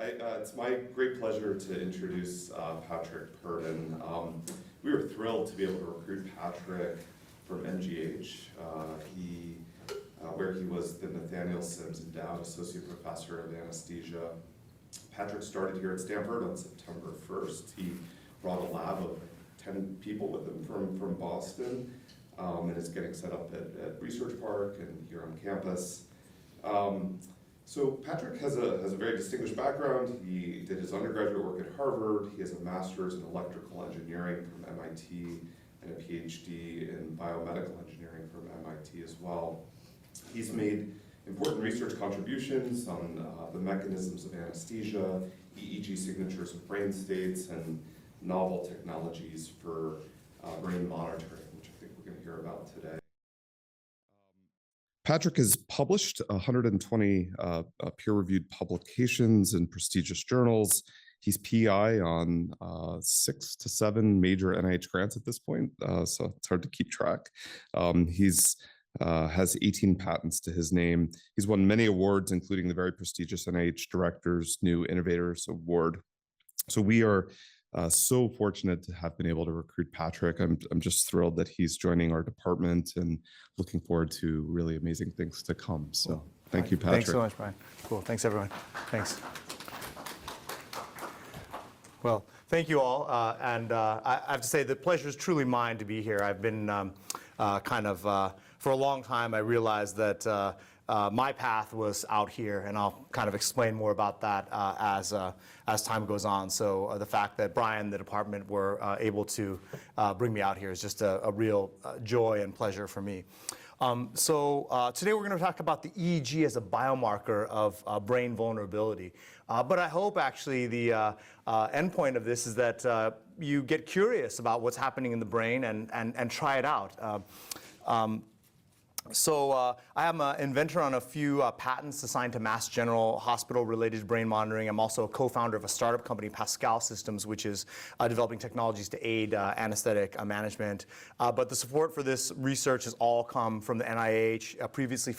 It's my great pleasure to introduce Patrick Purdon. We were thrilled to be able to recruit Patrick from MGH, where he was the Nathaniel Sims Endowed Associate Professor of Anesthesia. Patrick started here at Stanford on September 1st. He brought a lab of 10 people with him from Boston, and is getting set up at Research Park and here on campus. So Patrick has a very distinguished background. He did his undergraduate work at Harvard. He has a master's in electrical engineering from MIT and a PhD in biomedical engineering from MIT as well. He's made important research contributions on the mechanisms of anesthesia, EEG signatures of brain states, and novel technologies for brain monitoring, which I think we're going to hear about today. Patrick has published 120 peer-reviewed publications in prestigious journals. He's PI on 6 to 7 major NIH grants at this point, so it's hard to keep track. He's has 18 patents to his name. He's won many awards, including the very prestigious NIH Directors New Innovators Award. So we are so fortunate to have been able to recruit Patrick. I'm just thrilled that he's joining our department and looking forward to really amazing things to come. So thank you, Patrick. Thanks so much, Brian. Cool. Thanks, everyone. Thanks. Well, thank you all. And I have to say the pleasure is truly mine to be here. I've been for a long time, I realized that my path was out here, and I'll kind of explain more about that as time goes on. So the fact that Brian and the department were able to bring me out here is just a real joy and pleasure for me. Today we're going to talk about the EEG as a biomarker of brain vulnerability. But I hope actually the endpoint of this is that you get curious about what's happening in the brain and try it out. I am an inventor on a few patents assigned to Mass General Hospital related to brain monitoring. I'm also a co-founder of a startup company, Pascal Systems, which is developing technologies to aid anesthetic management. But the support for this research has all come from the NIH, previously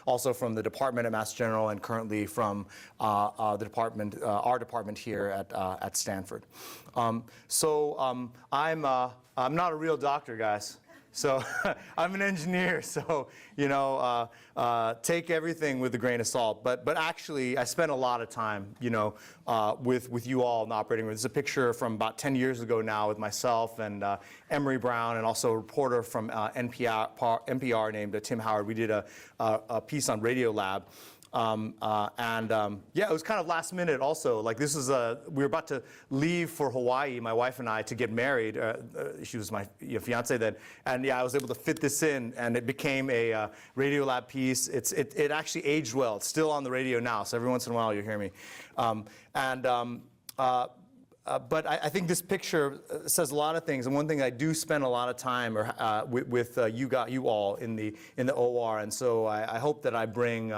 also from the department at Mass General, and currently from our department here at Stanford. I'm not a real doctor, guys. So I'm an engineer, so take everything with a grain of salt. But actually, I spent a lot of time, with you all in the operating room. This is a picture from about 10 years ago now with myself and Emery Brown, and also a reporter from NPR named Tim Howard. We did a piece on Radiolab. Yeah, it was kind of last minute also. Like this is we were about to leave for Hawaii, my wife and I, to get married. She was my fiance then. And yeah, I was able to fit this in, and it became a Radiolab piece. It actually aged well. It's still on the radio now, so every once in a while you hear me. But I think this picture says a lot of things, and one thing I do spend a lot of time with you all in the OR, and so I hope that I bring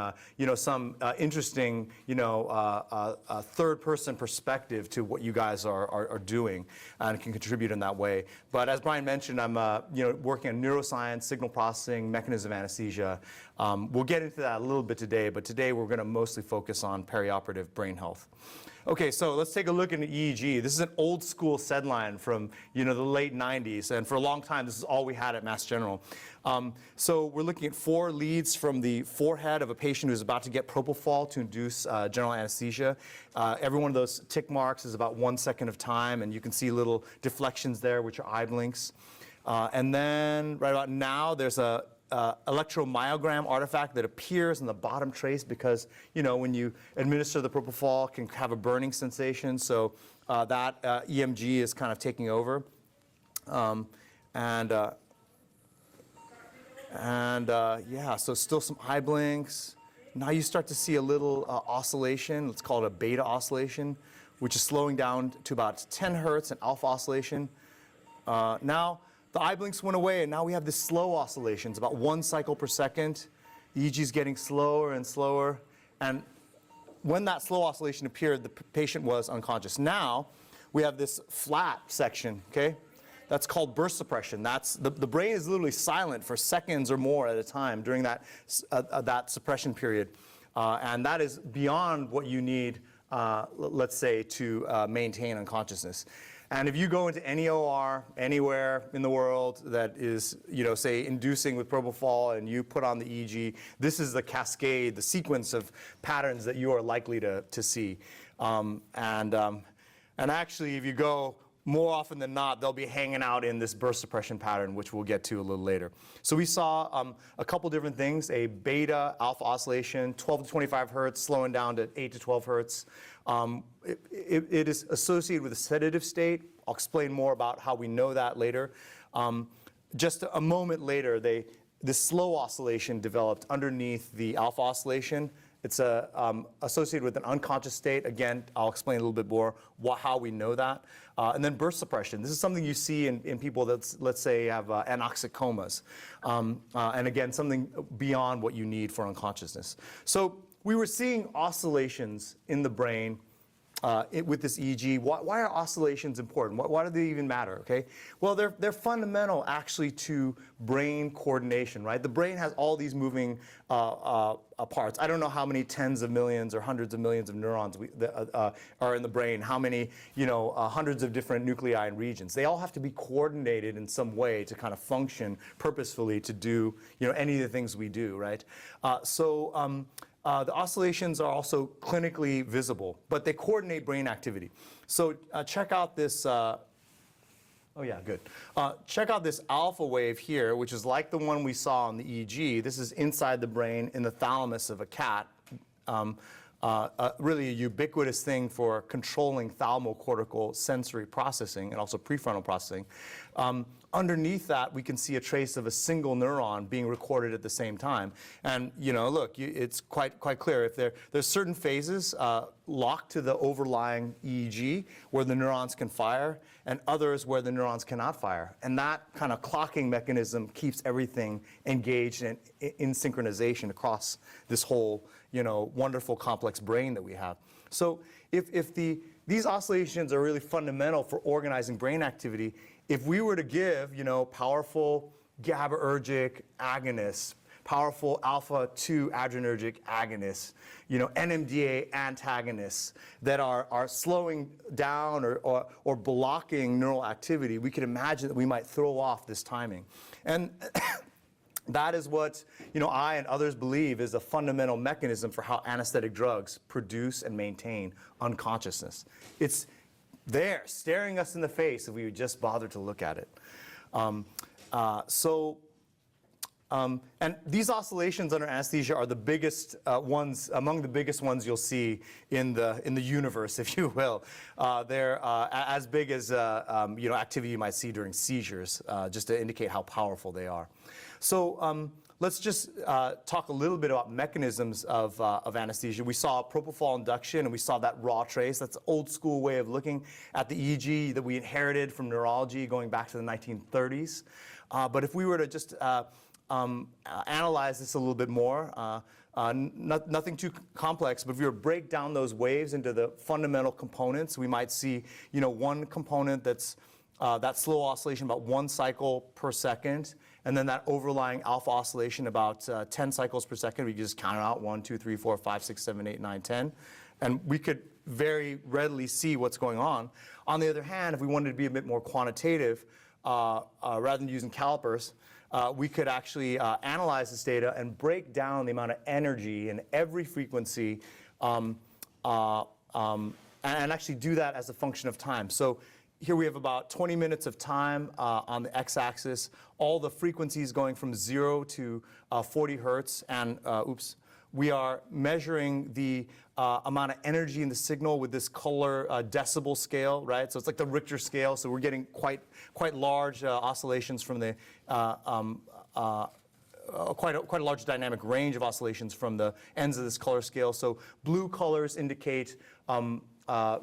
some interesting third-person perspective to what you guys are doing, and can contribute in that way. But as Brian mentioned, I'm working on neuroscience, signal processing, mechanism of anesthesia. We'll get into that a little bit today, but today we're going to mostly focus on perioperative brain health. Okay, so let's take a look at an EEG. This is an old school SED-line from the late 90s, and for a long time this is all we had at Mass General. So we're looking at 4 leads from the forehead of a patient who's about to get propofol to induce general anesthesia. Every one of those tick marks is about 1 second of time, and you can see little deflections there, which are eye blinks. And then right about now there's a electromyogram artifact that appears in the bottom trace because, when you administer the propofol, it can have a burning sensation. So that EMG is kind of taking over. Yeah, so still some eye blinks. Now you start to see a little oscillation. Let's call it a beta oscillation, which is slowing down to about 10 hertz, an alpha oscillation. Now, the eye blinks went away, and now we have this slow oscillations, about 1 cycle per second. EEG is getting slower and slower. And when that slow oscillation appeared, the patient was unconscious. Now, we have this flat section, okay? That's called burst suppression. That's the brain is literally silent for seconds or more at a time during that suppression period. And that is beyond what you need let's say, to maintain unconsciousness. And if you go into any OR anywhere in the world that is, say, inducing with propofol, and you put on the EEG, this is the cascade, the sequence of patterns that you are likely to see. And actually, if you go, more often than not, they'll be hanging out in this burst suppression pattern, which we'll get to a little later. So we saw a couple different things: a beta alpha oscillation, 12 to 25 hertz, slowing down to 8 to 12 hertz. It is associated with a sedative state. I'll explain more about how we know that later. Just a moment later, this slow oscillation developed underneath the alpha oscillation. It's associated with an unconscious state. Again, I'll explain a little bit more how we know that. And then burst suppression. This is something you see in people that, let's say, have anoxic comas. And again, something beyond what you need for unconsciousness. So we were seeing oscillations in the brain with this EEG. Why are oscillations important? Why do they even matter? Okay. Well, they're fundamental actually to brain coordination, right? The brain has all these moving parts. I don't know how many tens of millions or hundreds of millions of neurons are in the brain. How many, hundreds of different nuclei and regions. They all have to be coordinated in some way to kind of function purposefully to do, any of the things we do, right? The oscillations are also clinically visible, but they coordinate brain activity. So check out this, check out this alpha wave here, which is like the one we saw on the EEG. This is inside the brain in the thalamus of a cat. Really a ubiquitous thing for controlling thalamocortical sensory processing and also prefrontal processing. Underneath that, we can see a trace of a single neuron being recorded at the same time. And look, it's quite clear. If there's certain phases locked to the overlying EEG where the neurons can fire, and others where the neurons cannot fire. And that kind of clocking mechanism keeps everything engaged and in synchronization across this whole, wonderful complex brain that we have. So if these oscillations are really fundamental for organizing brain activity, if we were to give, powerful GABAergic agonists, powerful alpha-2 adrenergic agonists, NMDA antagonists that are slowing down or blocking neural activity, we could imagine that we might throw off this timing. And that is what I and others believe is a fundamental mechanism for how anesthetic drugs produce and maintain unconsciousness. It's there, staring us in the face if we would just bother to look at it. And these oscillations under anesthesia are the biggest ones, among the biggest ones you'll see in the universe, if you will. They're as big as activity you might see during seizures, just to indicate how powerful they are. So let's just talk a little bit about mechanisms of anesthesia. We saw propofol induction, and we saw that raw trace. That's an old school way of looking at the EEG that we inherited from neurology going back to the 1930s. But if we were to just analyze this a little bit more, nothing too complex, but if we were to break down those waves into the fundamental components, we might see one component that's that slow oscillation about 1 cycle per second, and then that overlying alpha oscillation about 10 cycles per second. We can just count it out: 1, 2, 3, 4, 5, 6, 7, 8, 9, 10. And we could very readily see what's going on. On the other hand, if we wanted to be a bit more quantitative, rather than using calipers, we could actually analyze this data and break down the amount of energy in every frequency and actually do that as a function of time. So here we have about 20 minutes of time on the x-axis, all the frequencies going from 0 to 40 hertz, and we are measuring the amount of energy in the signal with this color decibel scale, right? So it's like the Richter scale. So we're getting quite large oscillations from the quite a large dynamic range of oscillations from the ends of this color scale. So blue colors indicate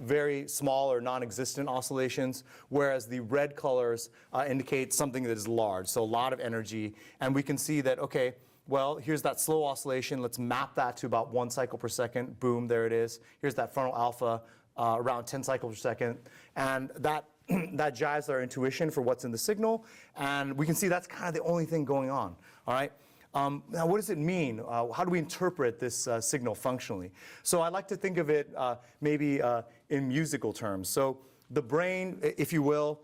very small or non-existent oscillations, whereas the red colors indicate something that is large, so a lot of energy. And we can see that, okay, well, here's that slow oscillation. Let's map that to about 1 cycle per second. Boom, there it is. Here's that frontal alpha, around 10 cycles per second. And that jives our intuition for what's in the signal. And we can see that's kind of the only thing going on, all right? Now, what does it mean? How do we interpret this signal functionally? So I like to think of it maybe in musical terms. So the brain, if you will,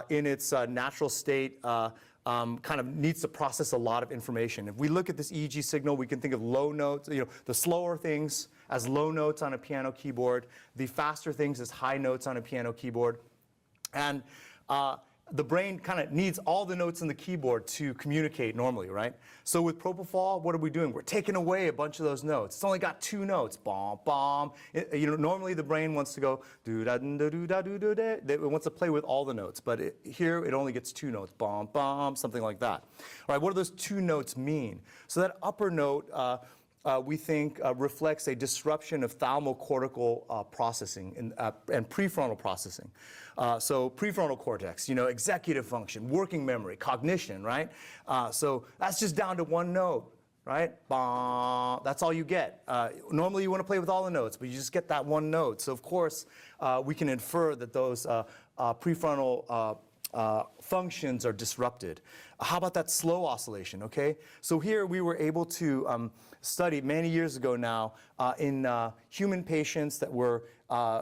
in its natural state, kind of needs to process a lot of information. If we look at this EEG signal, we can think of low notes, the slower things as low notes on a piano keyboard, the faster things as high notes on a piano keyboard. And the brain kind of needs all the notes in the keyboard to communicate normally, right? So with propofol, what are we doing? We're taking away a bunch of those notes. It's only got 2 notes, bom, bom. Normally the brain wants to go do da do do da do do da. It wants to play with all the notes, but here it only gets 2 notes, bom, bom, something like that. All right, what do those 2 notes mean? So that upper note, we think reflects a disruption of thalamocortical processing and prefrontal processing. So prefrontal cortex, executive function, working memory, cognition, right? So that's just down to 1 note, right? Bah, that's all you get. Normally you want to play with all the notes, but you just get that 1 note. So of course, we can infer that those prefrontal functions are disrupted. How about that slow oscillation, okay? So here we were able to study many years ago now in human patients that were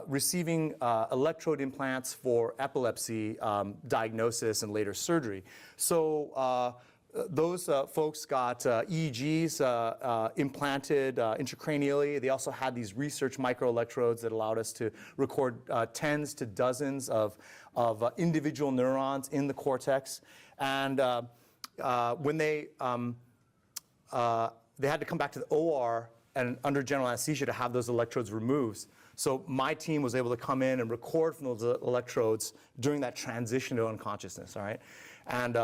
receiving electrode implants for epilepsy diagnosis and later surgery. So those folks got EEGs implanted intracranially. They also had these research microelectrodes that allowed us to record tens to dozens of individual neurons in the cortex. And when they had to come back to the OR and under general anesthesia to have those electrodes removed. So my team was able to come in and record from those electrodes during that transition to unconsciousness, all right? And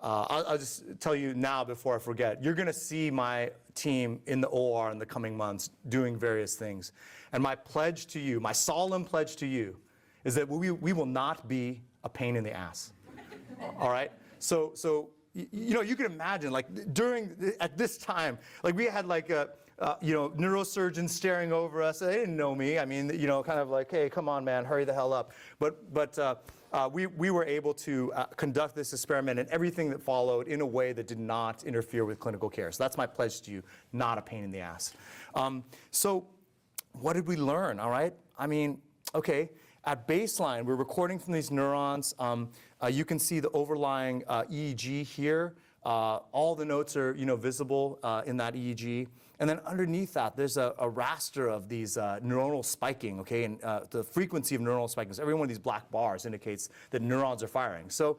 I'll just tell you now before I forget, you're going to see my team in the OR in the coming months doing various things. And my pledge to you, my solemn pledge to you, is that we will not be a pain in the ass, all right? So you can imagine, like, at this time, like, we had, like, neurosurgeons staring over us. They didn't know me. I mean, kind of like, hey, come on, man, hurry the hell up. But we were able to conduct this experiment and everything that followed in a way that did not interfere with clinical care. So that's my pledge to you, not a pain in the ass. So what did we learn, all right? I mean, okay, at baseline, we're recording from these neurons. You can see the overlying EEG here. All the notes are visible in that EEG. And then underneath that, there's a raster of these neuronal spiking, okay? And the frequency of neuronal spiking. So every one of these black bars indicates that neurons are firing. So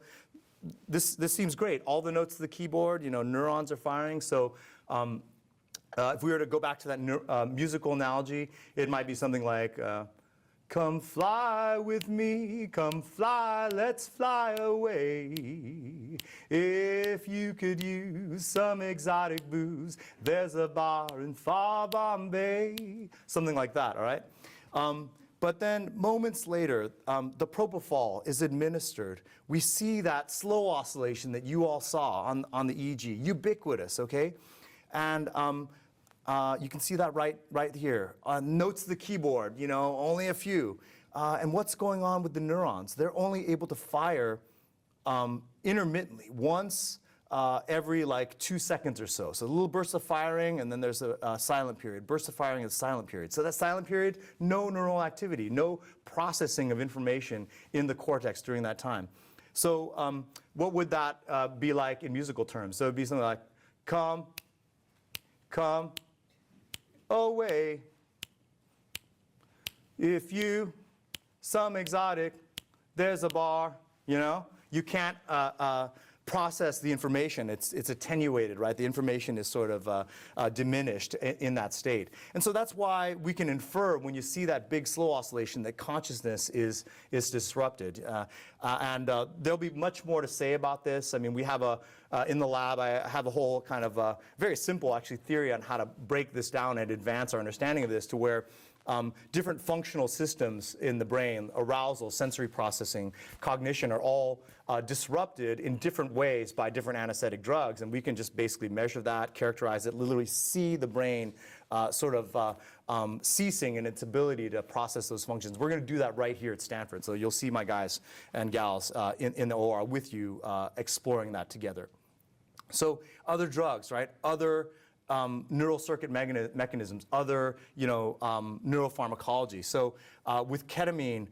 this seems great. All the notes of the keyboard, neurons are firing. So if we were to go back to that musical analogy, it might be something like, come fly with me, come fly, let's fly away. If you could use some exotic booze, there's a bar in far Bombay. Something like that, all right? But then moments later, the propofol is administered. We see that slow oscillation that you all saw on the EEG, ubiquitous, okay? And you can see that right here. Notes of the keyboard, only a few. And what's going on with the neurons? They're only able to fire intermittently, once every 2 seconds or so. So a little burst of firing, and then there's a silent period. Burst of firing and silent period. So that silent period, no neural activity, no processing of information in the cortex during that time. So what would that be like in musical terms? So it would be something like, come away. If you, some exotic, there's a bar, You can't process the information. It's attenuated, right? The information is sort of diminished in that state. And so that's why we can infer when you see that big slow oscillation that consciousness is disrupted. And there'll be much more to say about this. I mean, we have in the lab, I have a whole kind of very simple, actually, theory on how to break this down and advance our understanding of this to where different functional systems in the brain, arousal, sensory processing, cognition, are all disrupted in different ways by different anesthetic drugs. And we can just basically measure that, characterize it, literally see the brain sort of ceasing in its ability to process those functions. We're going to do that right here at Stanford. So you'll see my guys and gals in the OR with you exploring that together. So other drugs, right? Other neural circuit mechanisms, other neuropharmacology. So with ketamine,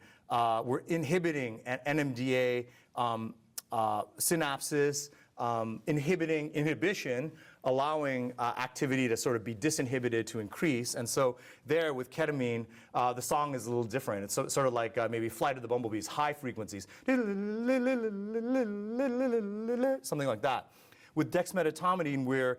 we're inhibiting an NMDA synapses, inhibition, allowing activity to sort of be disinhibited to increase. And so there with ketamine, the song is a little different. It's sort of like maybe Flight of the Bumblebees, high frequencies, something like that. With dexmedetomidine, we're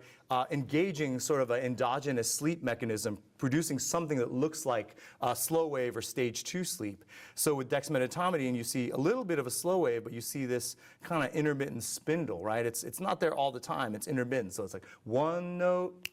engaging sort of an endogenous sleep mechanism, producing something that looks like slow wave or stage 2 sleep. So with dexmedetomidine, you see a little bit of a slow wave, but you see this kind of intermittent spindle, right? It's not there all the time. It's intermittent. So it's like one note,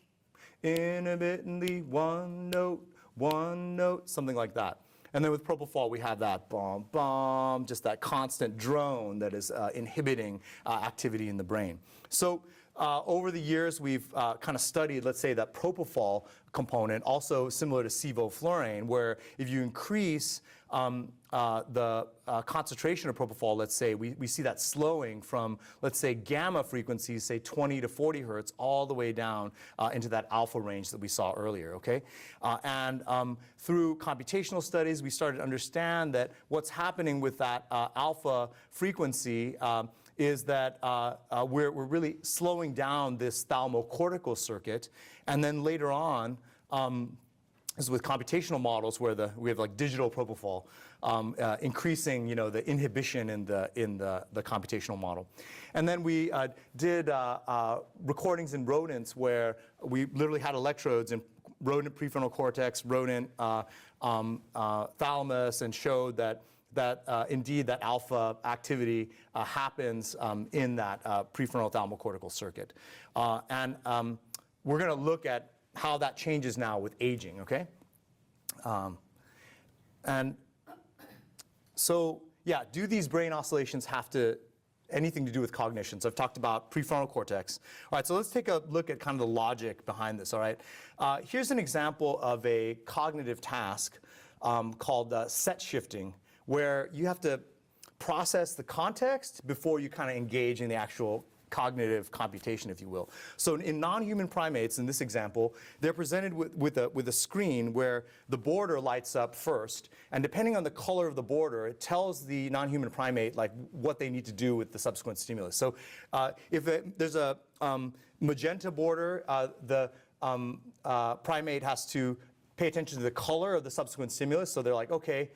intermittently, one note, something like that. And then with propofol, we have that bomb, bomb, just that constant drone that is inhibiting activity in the brain. So over the years, we've kind of studied, let's say, that propofol component, also similar to sevoflurane, where if you increase the concentration of propofol, let's say, we see that slowing from, let's say, gamma frequencies, say 20 to 40 hertz, all the way down into that alpha range that we saw earlier, okay? And through computational studies, we started to understand that what's happening with that alpha frequency is that we're really slowing down this thalamocortical circuit, and then later on, this is with computational models where we have like digital propofol, increasing the inhibition in the computational model. And then we did recordings in rodents where we literally had electrodes in rodent prefrontal cortex, rodent thalamus, and showed that indeed that alpha activity happens in that prefrontal thalamocortical circuit. And we're going to look at how that changes now with aging, okay? And so, yeah, do these brain oscillations have anything to do with cognition? So I've talked about prefrontal cortex. All right, so let's take a look at kind of the logic behind this, all right? Here's an example of a cognitive task called set shifting, where you have to process the context before you kind of engage in the actual cognitive computation, if you will. So in non-human primates, in this example, they're presented with a screen where the border lights up first, and depending on the color of the border, it tells the non-human primate like what they need to do with the subsequent stimulus. So if there's a magenta border, the primate has to pay attention to the color of the subsequent stimulus. So they're like, okay,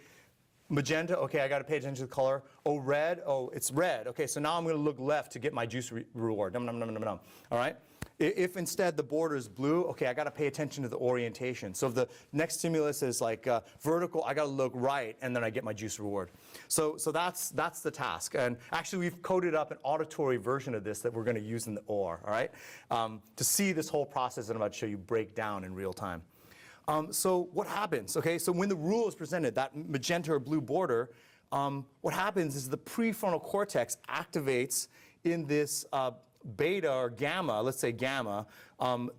magenta, okay, I got to pay attention to the color. Oh, red, oh, it's red. Okay, so now I'm going to look left to get my juice reward. Nom, nom, nom, nom, nom. All right? If instead the border is blue, okay, I got to pay attention to the orientation. So if the next stimulus is like vertical, I got to look right, and then I get my juice reward. So that's the task. And actually, we've coded up an auditory version of this that we're going to use in the OR, all right? To see this whole process that I'm about to show you break down in real time. So what happens? Okay, so when the rule is presented, that magenta or blue border, what happens is the prefrontal cortex activates in this beta or gamma, let's say gamma,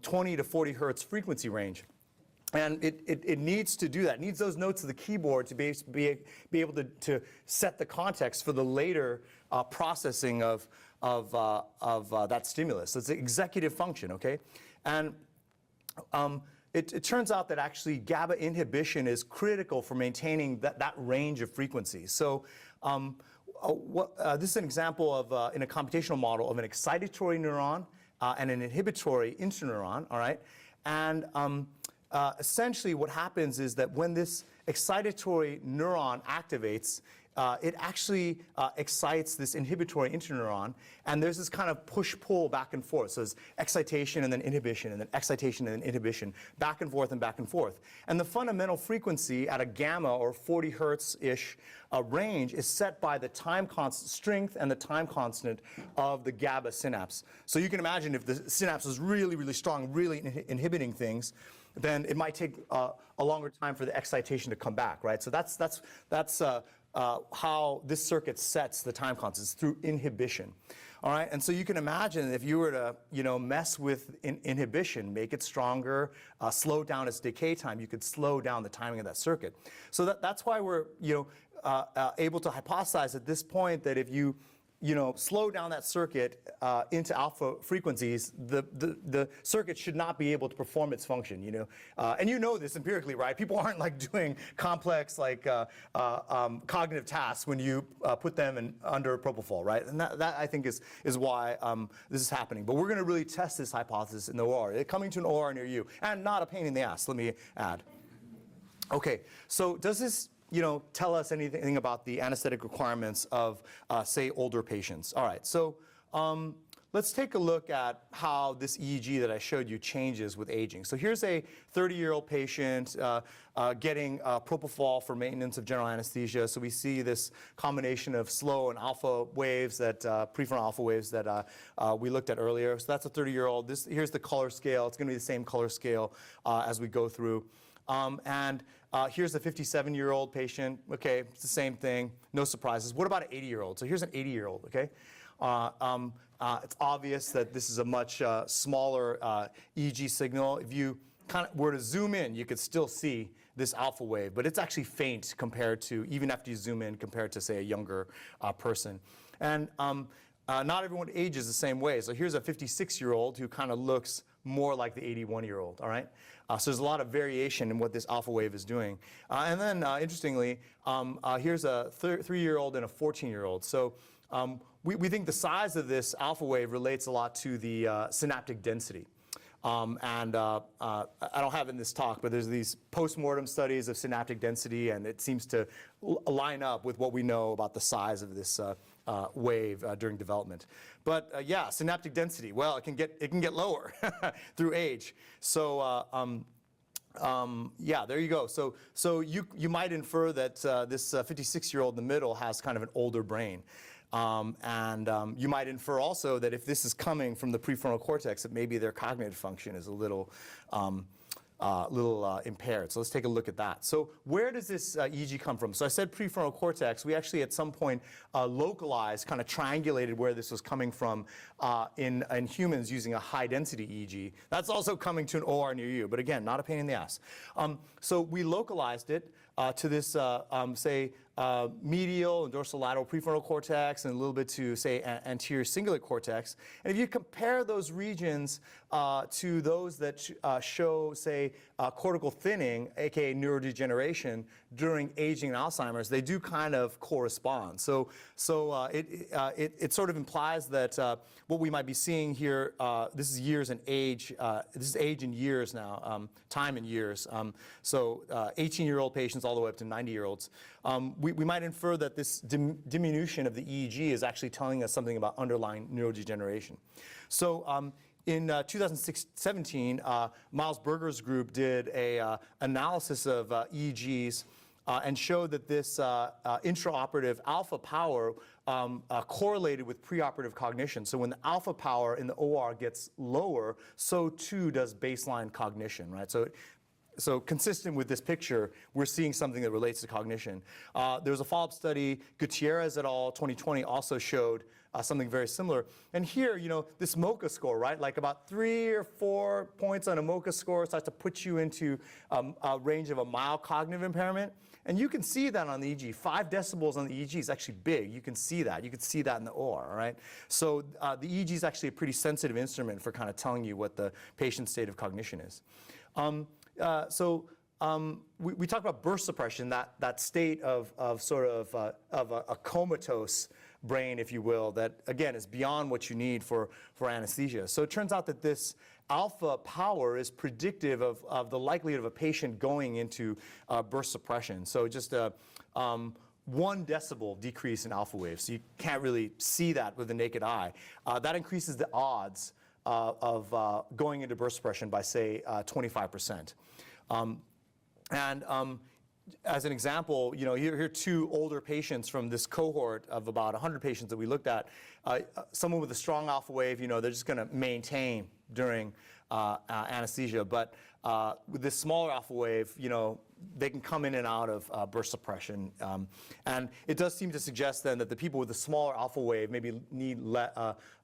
20 to 40 hertz frequency range. And it needs to do that. It needs those notes of the keyboard to be able to set the context for the later processing of that stimulus. So it's an executive function, okay? And it turns out that actually GABA inhibition is critical for maintaining that range of frequencies. So this is an example of, in a computational model, of an excitatory neuron and an inhibitory interneuron, all right? And essentially what happens is that when this excitatory neuron activates, it actually excites this inhibitory interneuron, and there's this kind of push-pull back and forth. So there's excitation and then inhibition, and then excitation and then inhibition, back and forth and back and forth. And the fundamental frequency at a gamma or 40 hertz-ish range is set by the time constant strength and the time constant of the GABA synapse. So you can imagine if the synapse is really, really strong, really inhibiting things, then it might take a longer time for the excitation to come back, right? So that's how this circuit sets the time constants, through inhibition. All right, and so you can imagine if you were to mess with inhibition, make it stronger, slow down its decay time, you could slow down the timing of that circuit. So that's why we're able to hypothesize at this point that if you slow down that circuit into alpha frequencies, the circuit should not be able to perform its function, And you know this empirically, right? People aren't like doing complex cognitive tasks when you put them under propofol, right? And that I think is why this is happening. But we're going to really test this hypothesis in the OR. It's coming to an OR near you, and not a pain in the ass, let me add. Okay, so does this tell us anything about the anesthetic requirements of, say, older patients? All right, so let's take a look at how this EEG that I showed you changes with aging. So here's a 30-year-old patient getting propofol for maintenance of general anesthesia. So we see this combination of slow and alpha waves, that prefrontal alpha waves that we looked at earlier. So that's a 30-year-old. Here's the color scale. It's going to be the same color scale as we go through. Here's a 57-year-old patient. Okay, it's the same thing, no surprises. What about an 80-year-old? So here's an 80-year-old, okay? It's obvious that this is a much smaller EEG signal. If you kind of were to zoom in, you could still see this alpha wave, but it's actually faint compared to, even after you zoom in, compared to, say, a younger person. And not everyone ages the same way. So here's a 56-year-old who kind of looks more like the 81-year-old, all right? So there's a lot of variation in what this alpha wave is doing. And then, interestingly, here's a 3-year-old and a 14-year-old. So we think the size of this alpha wave relates a lot to the synaptic density. I don't have it in this talk, but there's these post-mortem studies of synaptic density, and it seems to line up with what we know about the size of this wave during development. But yeah, synaptic density, well, it can get lower through age. So yeah, there you go. So you might infer that this 56-year-old in the middle has kind of an older brain. You might infer also that if this is coming from the prefrontal cortex, that maybe their cognitive function is a little impaired. So let's take a look at that. So where does this EEG come from? So I said prefrontal cortex. We actually at some point localized, kind of triangulated where this was coming from in humans using a high density EEG. That's also coming to an OR near you, but again, not a pain in the ass. So we localized it to this, say, medial and dorsolateral prefrontal cortex, and a little bit to, say, anterior cingulate cortex. And if you compare those regions to those that show, say, cortical thinning, aka neurodegeneration, during aging and Alzheimer's, they do kind of correspond. So it sort of implies that what we might be seeing here, this is years and age, this is age in years now, time in years. So 18-year-old patients all the way up to 90-year-olds. We might infer that this diminution of the EEG is actually telling us something about underlying neurodegeneration. So in 2017, Miles Berger's group did a analysis of EEGs and showed that this intraoperative alpha power correlated with preoperative cognition. So when the alpha power in the OR gets lower, so too does baseline cognition, right? So consistent with this picture, we're seeing something that relates to cognition. There was a follow-up study, Gutierrez et al. 2020 also showed something very similar. And here, this MoCA score, right? Like about 3 or 4 points on a MoCA score starts to put you into a range of a mild cognitive impairment. And you can see that on the EEG. 5 decibels on the EEG is actually big. You can see that. You can see that in the OR, all right? So the EEG is actually a pretty sensitive instrument for kind of telling you what the patient's state of cognition is. We talked about burst suppression, that state of a comatose brain, if you will, that again is beyond what you need for anesthesia. So it turns out that this alpha power is predictive of the likelihood of a patient going into burst suppression. So just 1 decibel decrease in alpha waves. So you can't really see that with the naked eye. That increases the odds of going into burst suppression by, say, 25%. As an example, here are 2 older patients from this cohort of about 100 patients that we looked at. Someone with a strong alpha wave, they're just going to maintain during anesthesia. But with this smaller alpha wave, they can come in and out of burst suppression. And it does seem to suggest then that the people with the smaller alpha wave maybe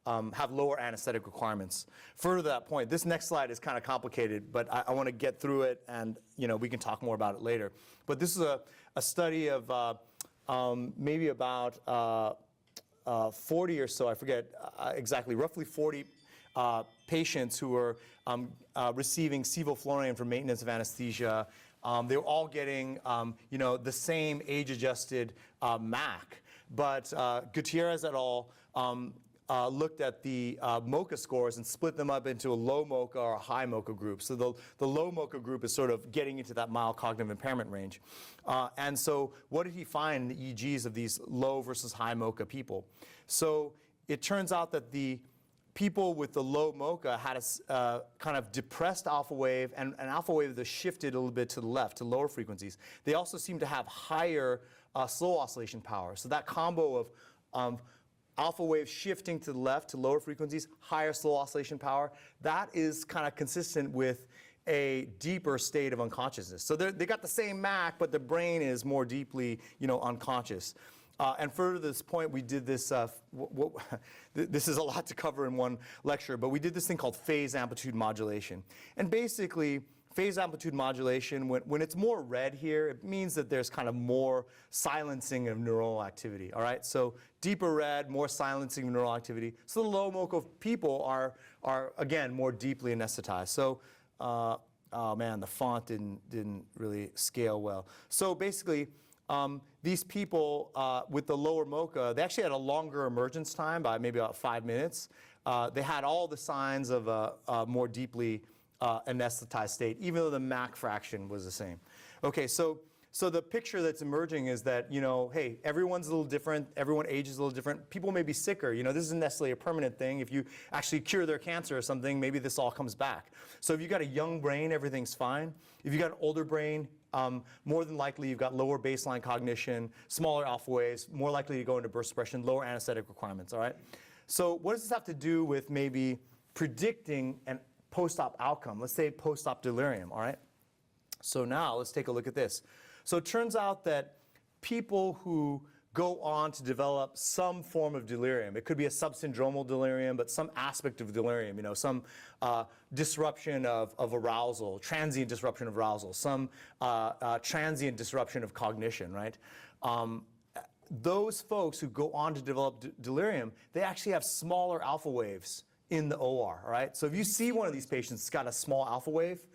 have lower anesthetic requirements. Further to that point, this next slide is kind of complicated, but I want to get through it, and we can talk more about it later. But this is a study of maybe about 40 or so, I forget exactly, roughly 40 patients who were receiving sevoflurane for maintenance of anesthesia. They were all getting, the same age-adjusted MAC. But Gutierrez et al. Looked at the MoCA scores and split them up into a low MoCA or a high MoCA group. So the low MoCA group is sort of getting into that mild cognitive impairment range. And so what did he find in the EEGs of these low versus high MoCA people? So it turns out that the people with the low MoCA had a kind of depressed alpha wave and an alpha wave that shifted a little bit to the left, to lower frequencies. They also seem to have higher slow oscillation power. So that combo of alpha wave shifting to the left to lower frequencies, higher slow oscillation power, that is kind of consistent with a deeper state of unconsciousness. So they got the same MAC, but the brain is more deeply, unconscious. And further to this point, we did this, this is a lot to cover in one lecture, but we did this thing called phase amplitude modulation. And basically, phase amplitude modulation, when it's more red here, it means that there's kind of more silencing of neuronal activity, all right? So deeper red, more silencing of neural activity. So the low MoCA people are again, more deeply anesthetized. So, oh man, the font didn't really scale well. So basically, these people with the lower MoCA, they actually had a longer emergence time by maybe about 5 minutes. They had all the signs of a more deeply anesthetized state, even though the MAC fraction was the same. Okay, so the picture that's emerging is that, hey, everyone's a little different, everyone ages a little different. People may be sicker, this isn't necessarily a permanent thing. If you actually cure their cancer or something, maybe this all comes back. So if you've got a young brain, everything's fine. If you've got an older brain, more than likely you've got lower baseline cognition, smaller alpha waves, more likely to go into burst suppression, lower anesthetic requirements, all right? So what does this have to do with maybe predicting an post-op outcome? Let's say post-op delirium, all right? So now let's take a look at this. So it turns out that people who go on to develop some form of delirium, it could be a subsyndromal delirium, but some aspect of delirium, some disruption of arousal, transient disruption of arousal, some transient disruption of cognition, right? Those folks who go on to develop delirium, they actually have smaller alpha waves in the OR, all right? So if you see one of these patients that's got a small alpha wave,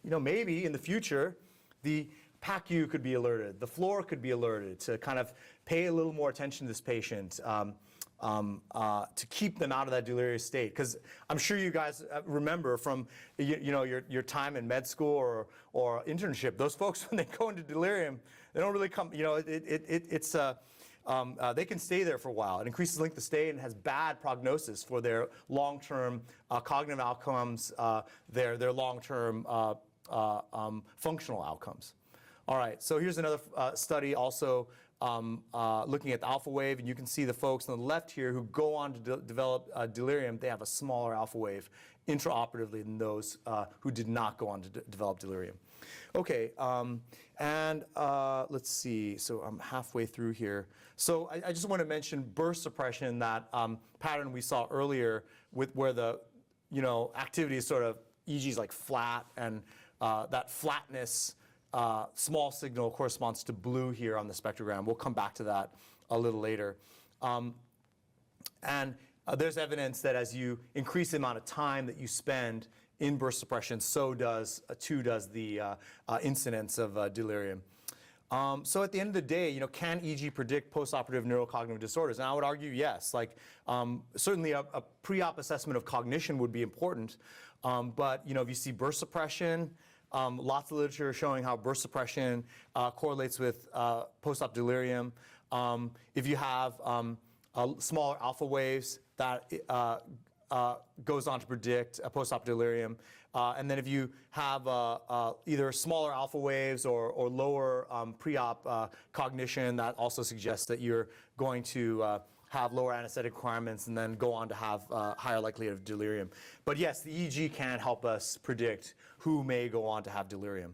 maybe in the future, the PACU could be alerted, the floor could be alerted to kind of pay a little more attention to this patient, to keep them out of that delirious state. Because I'm sure you guys remember from your time in med school or internship, those folks, when they go into delirium, they don't really come, they can stay there for a while. It increases length of stay and has bad prognosis for their long-term cognitive outcomes, their long-term functional outcomes. All right, so here's another study also looking at the alpha wave, and you can see the folks on the left here who go on to develop delirium, they have a smaller alpha wave intraoperatively than those who did not go on to develop delirium. Okay, and let's see, so I'm halfway through here. So I just want to mention burst suppression, that pattern we saw earlier with where the activity is sort of EEG is like flat, and that flatness small signal corresponds to blue here on the spectrogram. We'll come back to that a little later. And there's evidence that as you increase the amount of time that you spend in burst suppression, so does the incidence of delirium. So at the end of the day, can EEG predict postoperative neurocognitive disorders? And I would argue yes. Like certainly a pre-op assessment of cognition would be important, but if you see burst suppression, lots of literature showing how burst suppression correlates with post-op delirium. If you have smaller alpha waves, that goes on to predict a post-op delirium. And then if you have either smaller alpha waves or lower pre-op cognition, that also suggests that you're going to have lower anesthetic requirements and then go on to have higher likelihood of delirium. But yes, the EEG can help us predict who may go on to have delirium.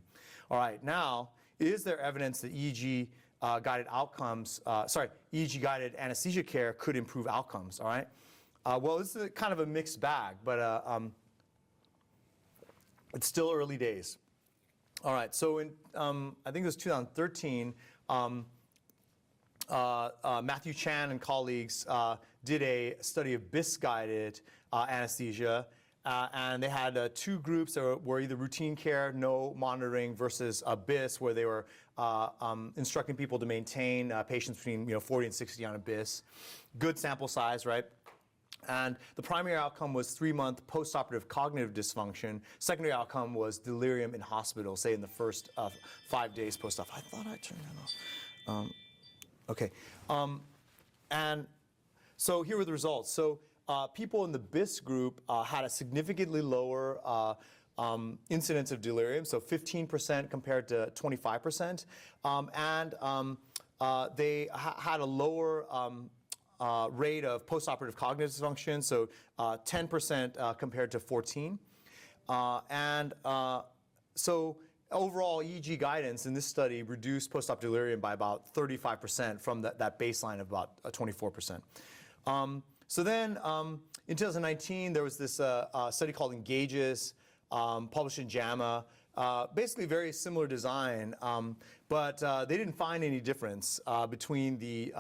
All right, now, is there evidence that EEG guided outcomes, EEG guided anesthesia care could improve outcomes, all right? Well, this is kind of a mixed bag, but it's still early days. All right, so in, I think it was 2013, Matthew Chan and colleagues did a study of BIS-guided anesthesia, and they had two groups that were either routine care, no monitoring, versus BIS, where they were instructing people to maintain patients between 40 and 60 on a BIS. Good sample size, right? And the primary outcome was 3-month postoperative cognitive dysfunction. Secondary outcome was delirium in hospital, say in the first 5 days post-op. I thought I turned that off. Okay. And so here were the results. So people in the BIS group had a significantly lower incidence of delirium, so 15% compared to 25%. They had a lower rate of postoperative cognitive dysfunction, so 10% compared to 14. So overall, EEG guidance in this study reduced post-op delirium by about 35% from that baseline of about 24%. So then in 2019, there was this study called Engages, published in JAMA. Basically very similar design, but they didn't find any difference between the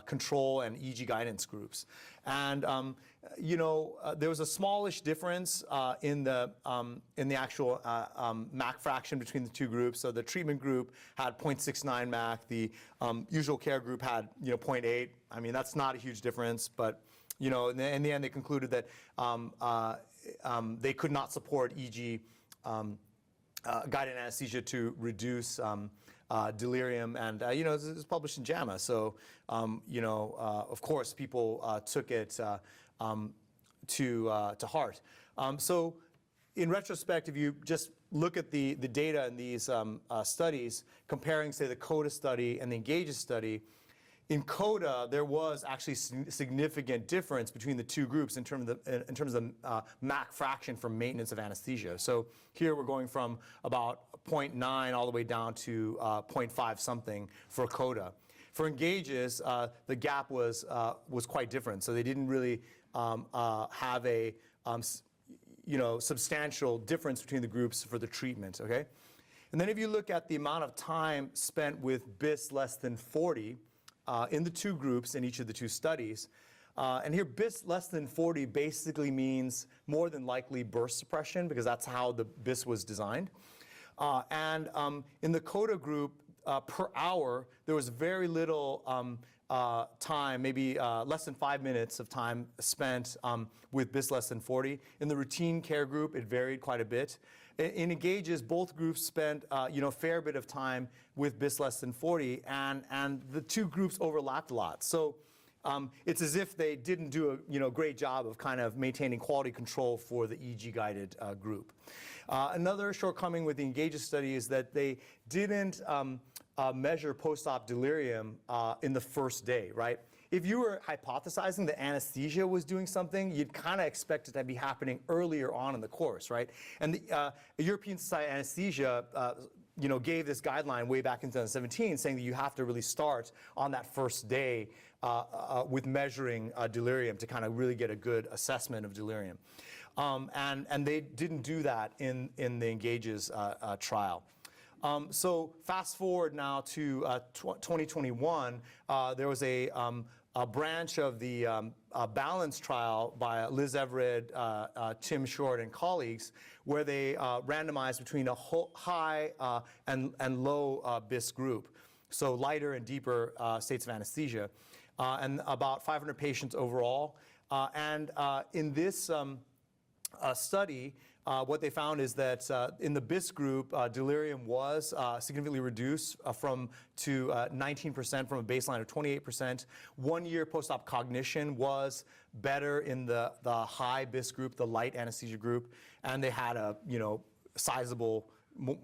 control and EEG guidance groups. And there was a smallish difference in the actual MAC fraction between the two groups. So the treatment group had 0.69 MAC. The usual care group had 0.8. I mean, that's not a huge difference, but in the end they concluded that they could not support EEG guided anesthesia to reduce delirium, and it's published in JAMA. So of course people took it to heart. So in retrospect, if you just look at the data in these studies, comparing, say, the CODA study and the Engages study, in CODA, there was actually significant difference between the two groups in terms of the MAC fraction for maintenance of anesthesia. So here we're going from about 0.9 all the way down to 0.5 something for CODA. For Engages, the gap was quite different. So they didn't really have a substantial difference between the groups for the treatment. Okay, and then if you look at the amount of time spent with BIS less than 40. In the two groups in each of the two studies. And here BIS less than 40 basically means more than likely burst suppression, because that's how the BIS was designed. In the CODA group, per hour, there was very little time, maybe less than 5 minutes of time spent with BIS less than 40. In the routine care group, it varied quite a bit. In Engages, both groups spent a fair bit of time with BIS less than 40, and the two groups overlapped a lot. So it's as if they didn't do a great job of kind of maintaining quality control for the EEG-guided group. Another shortcoming with the Engages study is that they didn't measure post-op delirium in the first day, right? If you were hypothesizing that anesthesia was doing something, you'd kind of expect it to be happening earlier on in the course, right? And the European Society of Anesthesia gave this guideline way back in 2017 saying that you have to really start on that first day with measuring delirium to kind of really get a good assessment of delirium. And they didn't do that in the Engages trial. So fast forward now to 2021, there was a branch of the Balance trial by Liz Everett, Tim Short, and colleagues, where they randomized between a high and low BIS group, so lighter and deeper states of anesthesia, and about 500 patients overall. In this study, what they found is that in the BIS group, delirium was significantly reduced to 19% from a baseline of 28%. 1 year post-op cognition was better in the high BIS group, the light anesthesia group, and they had a sizable,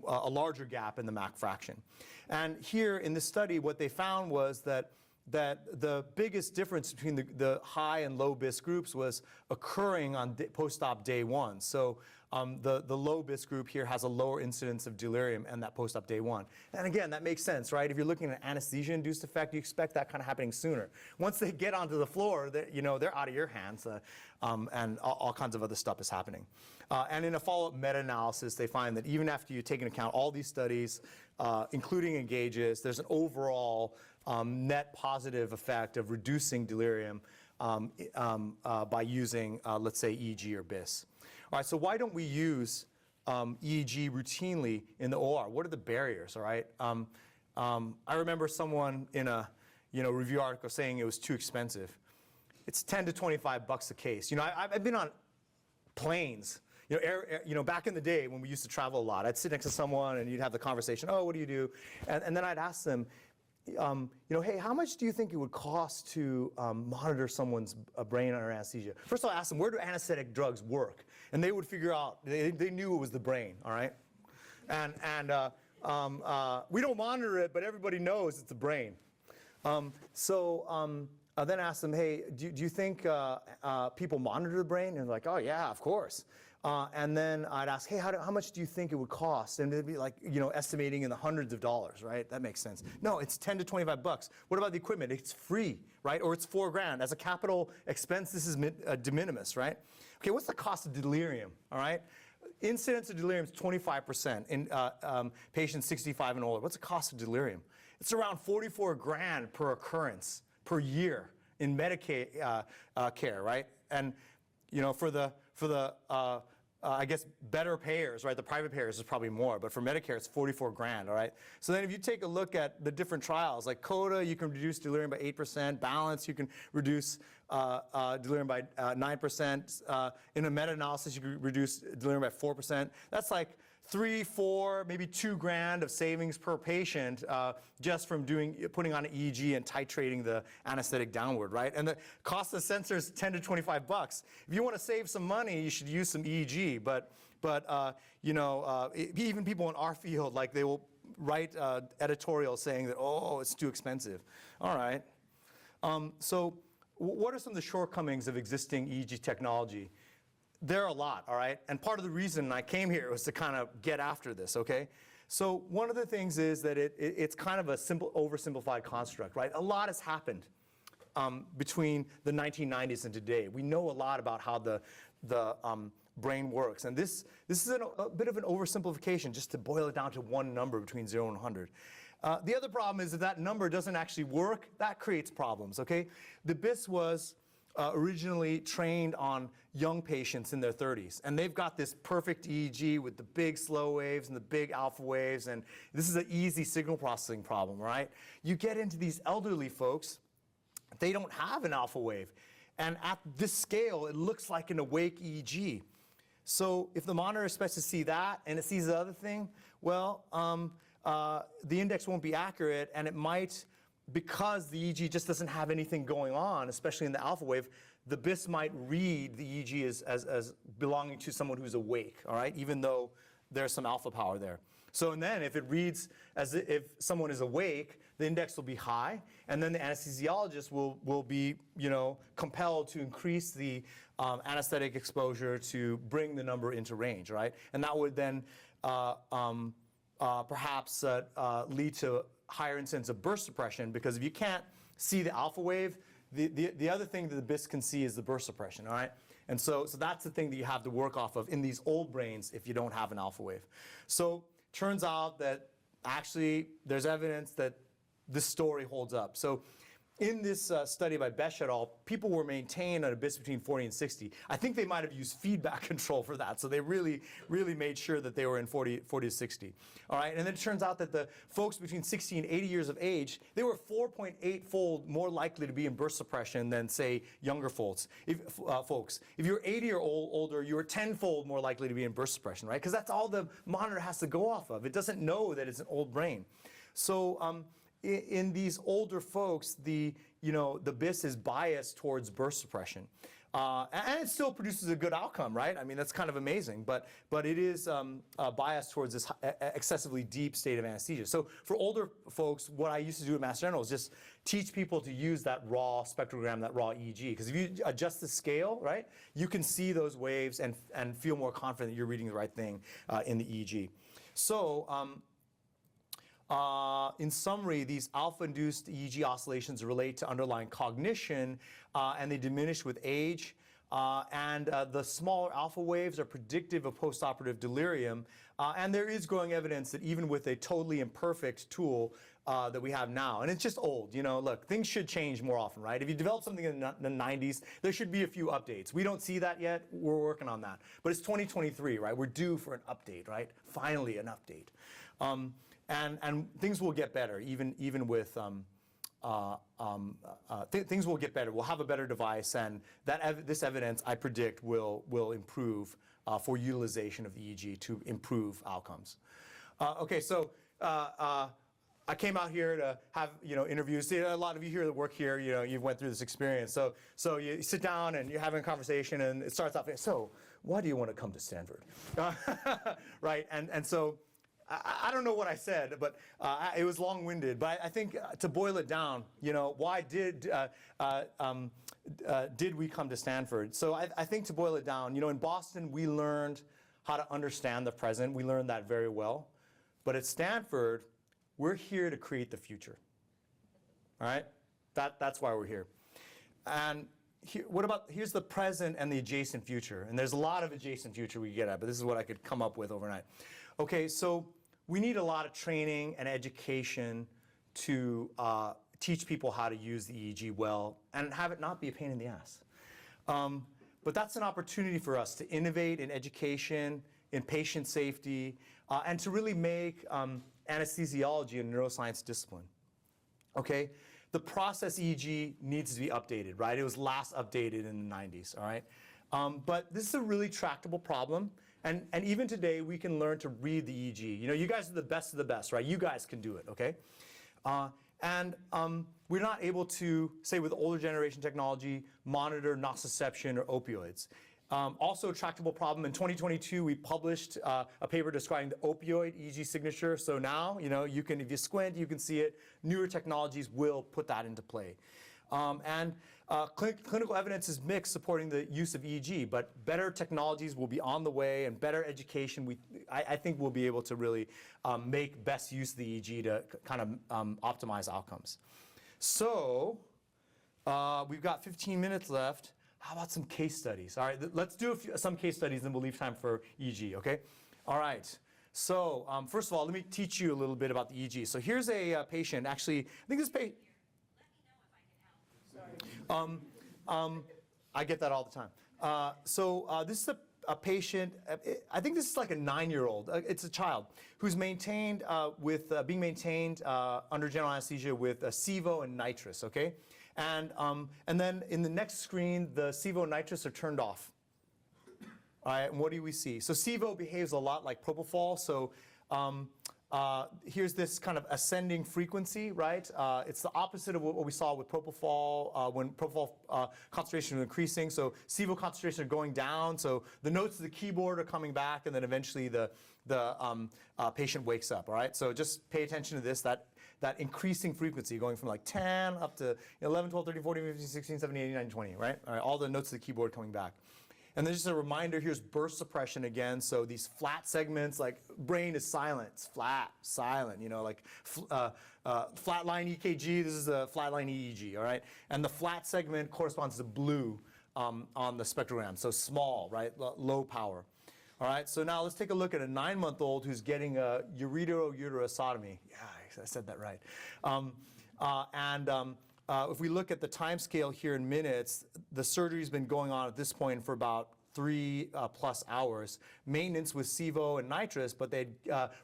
a larger gap in the MAC fraction. And here in this study, what they found was that the biggest difference between the high and low BIS groups was occurring on post-op day 1. So the low BIS group here has a lower incidence of delirium and that post-op day 1. And again, that makes sense, right? If you're looking at an anesthesia-induced effect, you expect that kind of happening sooner. Once they get onto the floor, they're out of your hands, and all kinds of other stuff is happening. And in a follow-up meta-analysis, they find that even after you take into account all these studies, including engages, there's an overall net positive effect of reducing delirium by using, let's say, EEG or BIS. All right, so why don't we use EEG routinely in the OR? What are the barriers, all right? I remember someone in a review article saying it was too expensive. It's $10 to $25 a case. I've been on planes. Back in the day when we used to travel a lot, I'd sit next to someone and you'd have the conversation, oh, what do you do? And then I'd ask them, hey, how much do you think it would cost to monitor someone's brain under anesthesia? First of all, I asked them, where do anesthetic drugs work? And they would figure out, they knew it was the brain, all right? And we don't monitor it, but everybody knows it's the brain. I then asked them, hey, do you think people monitor the brain? And they're like, oh, yeah, of course. And then I'd ask, hey, how much do you think it would cost? And they'd be like, estimating in the hundreds of dollars, right? That makes sense. No, it's $10 to $25. What about the equipment? It's free, right? Or it's $4,000. As a capital expense, this is de minimis, right? Okay, what's the cost of delirium, all right? Incidence of delirium is 25% in patients 65 and older. What's the cost of delirium? It's around $44,000 per occurrence per year in Medicaid care, right? And for the I guess better payers, right? The private payers is probably more, but for Medicare it's $44,000, all right? So then if you take a look at the different trials, like CODA, you can reduce delirium by 8%, BALANCE, you can reduce delirium by 9%. In a meta-analysis, you can reduce delirium by 4%. That's like $3, $4, maybe $2,000 of savings per patient just from putting on an EEG and titrating the anesthetic downward, right? And the cost of the sensor is $10 to $25. If you want to save some money, you should use some EEG. But even people in our field, like they will write editorials saying that, oh, it's too expensive. All right. So what are some of the shortcomings of existing EEG technology? There are a lot, all right? And part of the reason I came here was to kind of get after this, okay? So one of the things is that it's kind of a simple, oversimplified construct, right? A lot has happened between the 1990s and today. We know a lot about how the brain works. And this is a bit of an oversimplification, just to boil it down to one number between 0 and 100. The other problem is if that number doesn't actually work, that creates problems, okay? The BIS was originally trained on young patients in their 30s. And they've got this perfect EEG with the big slow waves and the big alpha waves. And this is an easy signal processing problem, right? You get into these elderly folks, they don't have an alpha wave. And at this scale, it looks like an awake EEG. So if the monitor expects to see that and it sees the other thing, well, the index won't be accurate, and it might, because the EEG just doesn't have anything going on, especially in the alpha wave, the BIS might read the EEG as belonging to someone who's awake, all right, even though there's some alpha power there. So and then if it reads as if someone is awake, the index will be high, and then the anesthesiologist will be compelled to increase the anesthetic exposure to bring the number into range, right? And that would then perhaps lead to higher incidence of burst suppression, because if you can't see the alpha wave, the other thing that the BIS can see is the burst suppression, all right? And so that's the thing that you have to work off of in these old brains if you don't have an alpha wave. So turns out that actually there's evidence that this story holds up. So in this study by Besh et al., people were maintained at a BIS between 40 and 60. I think they might have used feedback control for that, so they really made sure that they were in 40 to 60. All right, and then it turns out that the folks between 60 and 80 years of age, they were 4.8-fold more likely to be in burst suppression than, say, younger folks. If you're 80 or older, you were 10-fold more likely to be in burst suppression, right? Because that's all the monitor has to go off of. It doesn't know that it's an old brain. So in these older folks, the BIS is biased towards burst suppression. And it still produces a good outcome, right? I mean, that's kind of amazing, but it is biased towards this excessively deep state of anesthesia. So for older folks, what I used to do at Mass General is just teach people to use that raw spectrogram, that raw EEG. Because if you adjust the scale, right, you can see those waves and feel more confident that you're reading the right thing in the EEG. So in summary, these alpha-induced EEG oscillations relate to underlying cognition, and they diminish with age. And the smaller alpha waves are predictive of postoperative delirium, And there is growing evidence that even with a totally imperfect tool that we have now, and it's just old, look, things should change more often, right? If you develop something in the 90s, there should be a few updates. We don't see that yet. We're working on that. But it's 2023, right? We're due for an update, right? Finally, an update. And things will get better, even with things will get better. We'll have a better device, and this evidence, I predict, will improve for utilization of the EEG to improve outcomes. Okay, so I came out here to have interviews. See, a lot of you here that work here, you've went through this experience. So you sit down and you're having a conversation, and it starts off. So why do you want to come to Stanford? Right, and so. I don't know what I said, but it was long-winded. But I think to boil it down, why did we come to Stanford? So I think to boil it down, in Boston, we learned how to understand the present. We learned that very well. But at Stanford, we're here to create the future. All right? That's why we're here. And here's the present and the adjacent future. And there's a lot of adjacent future we get at, but this is what I could come up with overnight. Okay, so we need a lot of training and education to teach people how to use the EEG well and have it not be a pain in the ass. But that's an opportunity for us to innovate in education, in patient safety, and to really make anesthesiology a neuroscience discipline. Okay? The process EEG needs to be updated, right? It was last updated in the 90s, all right? But this is a really tractable problem. And even today, we can learn to read the EEG. You guys are the best of the best, right? You guys can do it, okay? And we're not able to, say with older generation technology, monitor nociception or opioids. Also a tractable problem. In 2022, we published a paper describing the opioid EEG signature. So now, you can, if you squint, you can see it. Newer technologies will put that into play. Clinical evidence is mixed supporting the use of EEG, but better technologies will be on the way, and better education, I think we'll be able to really make best use of the EEG to kind of optimize outcomes. So we've got 15 minutes left. How about some case studies? All right, let's do some case studies, and we'll leave time for EEG, okay? All right. So first of all, let me teach you a little bit about the EEG. So here's a patient. Actually, I think this patient. I get that all the time. This is a patient, I think this is like a 9-year-old, it's a child, who's maintained being maintained under general anesthesia with SIVO and nitrous, okay? And then in the next screen, the SIVO and nitrous are turned off. All right, and what do we see? So SIVO behaves a lot like propofol, so here's this kind of ascending frequency, right? It's the opposite of what we saw with propofol when propofol concentration was increasing. So SIVO concentration are going down. So the notes of the keyboard are coming back, and then eventually the patient wakes up. All right. So just pay attention to this. That increasing frequency going from like 10 up to 11, 12, 13, 14, 15, 16, 17, 18, 19, 20. Right. All right. All the notes of the keyboard coming back. And then just a reminder, here's burst suppression again. So these flat segments, like brain is silent, it's flat, silent, like flatline EKG, this is a flatline EEG, all right? And the flat segment corresponds to blue on the spectrogram, so small, right, low power. All right, so now let's take a look at a 9-month-old who's getting a ureterouterostomy. Yeah, I said that right. If we look at the time scale here in minutes, the surgery's been going on at this point for about 3+ hours. Maintenance with SIVO and nitrous, but they'd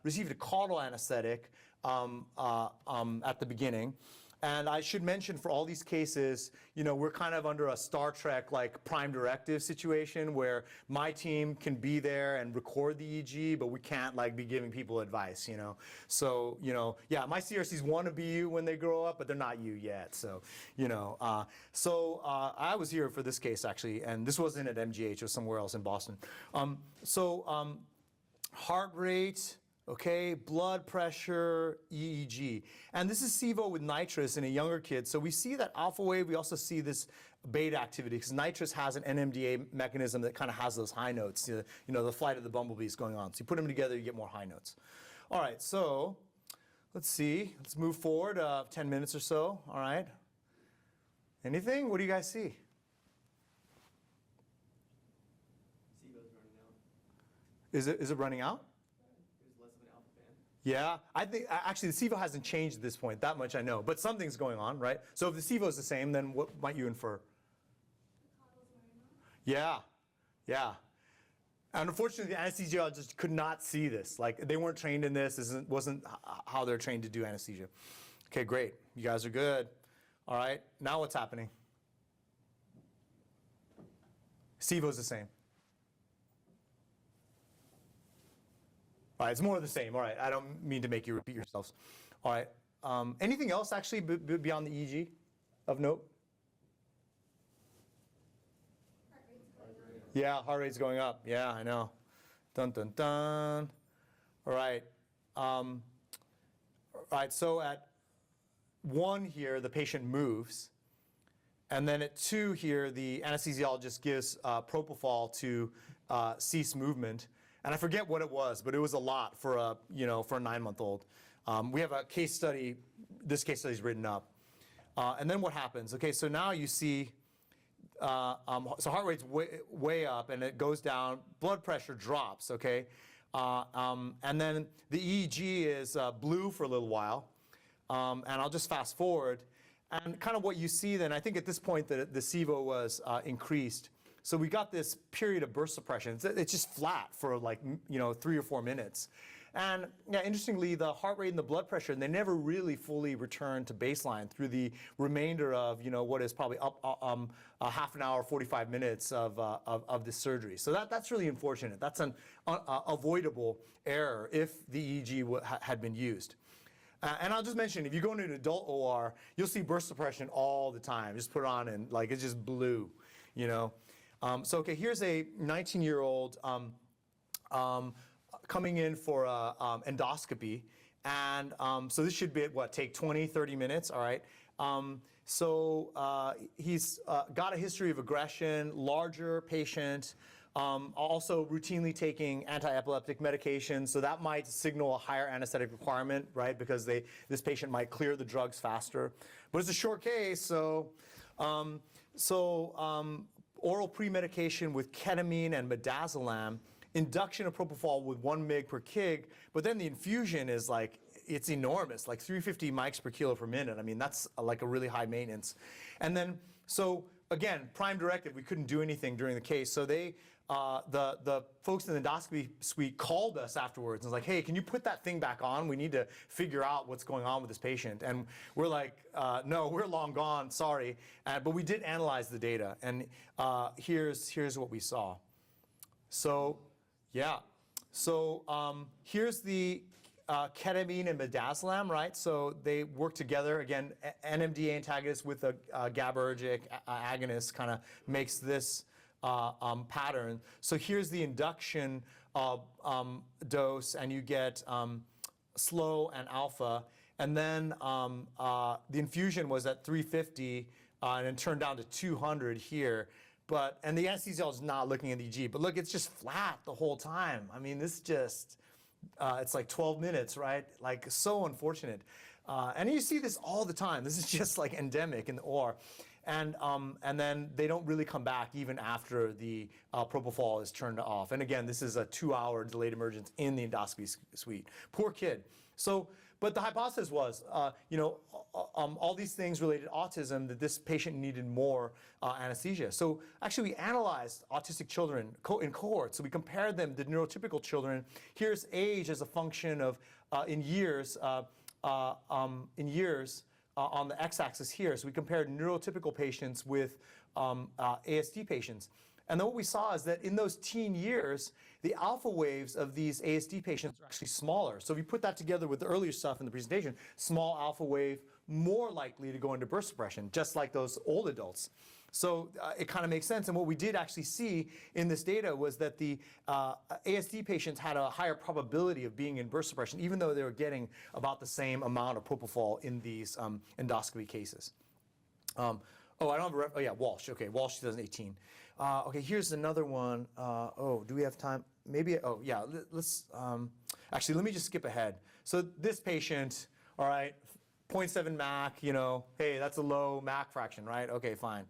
received a caudal anesthetic at the beginning. And I should mention for all these cases, we're kind of under a Star Trek like prime directive situation where my team can be there and record the EEG, but we can't like be giving people advice, So, yeah, my CRCs want to be you when they grow up, but they're not you yet. So, I was here for this case actually, and this wasn't at MGH, it was somewhere else in Boston. Heart rate, okay, blood pressure, EEG. And this is SIVO with nitrous in a younger kid. So we see that alpha wave, we also see this beta activity because nitrous has an NMDA mechanism that kind of has those high notes, the flight of the bumblebees going on. So you put them together, you get more high notes. All right, so let's see, let's move forward 10 minutes or so, all right. Anything? What do you guys see? SIVO's running out. Is it running out? Yeah, I think actually the SIVO hasn't changed at this point. That much I know, but something's going on, right? So if the SIVO is the same, then what might you infer? Yeah, yeah. And unfortunately, the anesthesiologist could not see this. Like they weren't trained in this. This wasn't how they're trained to do anesthesia. Okay, great. You guys are good. All right. Now what's happening? SIVO's the same. All right, it's more of the same. All right, I don't mean to make you repeat yourselves. All right. Anything else actually beyond the EEG of note? Yeah, heart rate's going up. Yeah, I know. Dun, dun, dun. All right. All right, so at 1 here, the patient moves. And then at 2 here, the anesthesiologist gives propofol to cease movement. And I forget what it was, but it was a lot for a 9-month-old. We have a case study. This case study is written up. And then what happens? Okay, so now you see, so heart rate's way up, and it goes down. Blood pressure drops. Okay, and then the EEG is blue for a little while. And I'll just fast forward. And kind of what you see then, I think at this point the SIVO was increased. So we got this period of burst suppression. It's just flat for like 3 or 4 minutes. And yeah, interestingly, the heart rate and the blood pressure, they never really fully returned to baseline through the remainder of what is probably up a half an hour, 45 minutes of this surgery. So that's really unfortunate. That's an avoidable error if the EEG had been used. And I'll just mention, if you go into an adult OR, you'll see burst suppression all the time. Just put it on and like it's just blue, So okay, here's a 19-year-old coming in for endoscopy, and so this should be take 20, 30 minutes. All right. So he's got a history of aggression, larger patient. Also routinely taking anti-epileptic medication, so that might signal a higher anesthetic requirement, right? Because this patient might clear the drugs faster. But it's a short case, so oral pre-medication with ketamine and midazolam, induction of propofol with 1 mg per kg, but then the infusion is like, it's enormous, like 350 mics per kilo per minute. I mean, that's like a really high maintenance. And then, so again, prime directive, we couldn't do anything during the case. So they, the folks in the endoscopy suite called us afterwards and was like, hey, can you put that thing back on? We need to figure out what's going on with this patient. And we're like, no, we're long gone, sorry. But we did analyze the data, and here's what we saw. So, yeah. So here's the ketamine and midazolam, right? So they work together. Again, NMDA antagonist with a GABAergic agonist kind of makes this pattern. So here's the induction dose, and you get slow and alpha. And then the infusion was at 350 and then turned down to 200 here. And the anesthesiologist is not looking at the EEG. But look, it's just flat the whole time. I mean, this just, it's like 12 minutes, right? Like, so unfortunate. And you see this all the time. This is just like endemic in the OR. And then they don't really come back even after the propofol is turned off. And again, this is a 2-hour delayed emergence in the endoscopy suite. Poor kid. So, but the hypothesis was, all these things related to autism, that this patient needed more anesthesia. So actually, we analyzed autistic children in cohorts. So we compared them to neurotypical children. Here's age as a function of in years. On the x-axis here. So we compared neurotypical patients with ASD patients. And then what we saw is that in those teen years, the alpha waves of these ASD patients are actually smaller. So if you put that together with the earlier stuff in the presentation, small alpha wave, more likely to go into burst suppression, just like those old adults. So it kind of makes sense. And what we did actually see in this data was that the ASD patients had a higher probability of being in burst suppression, even though they were getting about the same amount of propofol in these endoscopy cases. I don't have a Walsh. Okay, Walsh 2018. Okay, here's another one. Do we have time? Maybe, let's, actually, let me just skip ahead. So this patient, all right, 0.7 MAC, hey, that's a low MAC fraction, right? Okay, fine.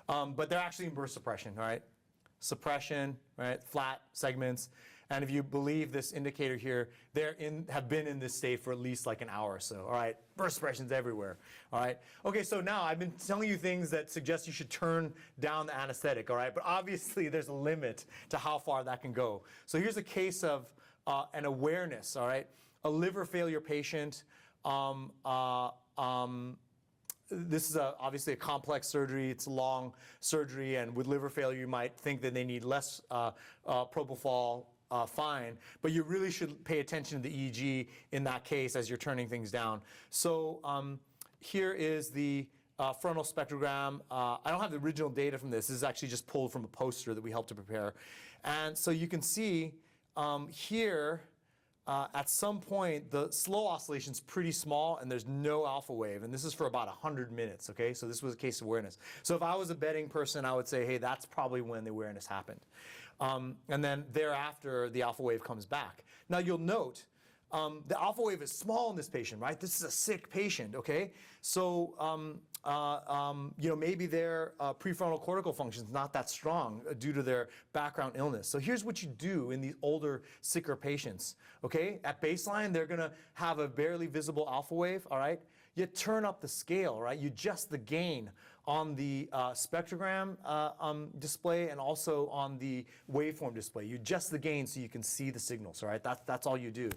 But they're actually in burst suppression, all right? Suppression, right? Flat segments. And if you believe this indicator here, have been in this state for at least like an hour or so. All right, first expressions everywhere. All right. Okay, so now I've been telling you things that suggest you should turn down the anesthetic. All right, but obviously there's a limit to how far that can go. So here's a case of an awareness. All right, a liver failure patient. This is obviously a complex surgery. It's a long surgery, and with liver failure, you might think that they need less propofol. Fine, but you really should pay attention to the EEG in that case as you're turning things down. So here is the frontal spectrogram. I don't have the original data from this. This is actually just pulled from a poster that we helped to prepare. And so you can see here, at some point, the slow oscillation is pretty small, and there's no alpha wave. And this is for about 100 minutes, okay? So this was a case of awareness. So if I was a betting person, I would say, hey, that's probably when the awareness happened. And then thereafter, the alpha wave comes back. Now you'll note, the alpha wave is small in this patient, right? This is a sick patient, okay? So, maybe their prefrontal cortical function is not that strong due to their background illness. So here's what you do in these older, sicker patients, okay? At baseline, they're gonna have a barely visible alpha wave, all right? You turn up the scale, right? You adjust the gain on the spectrogram display and also on the waveform display. You adjust the gain so you can see the signals, all right? That's all you do.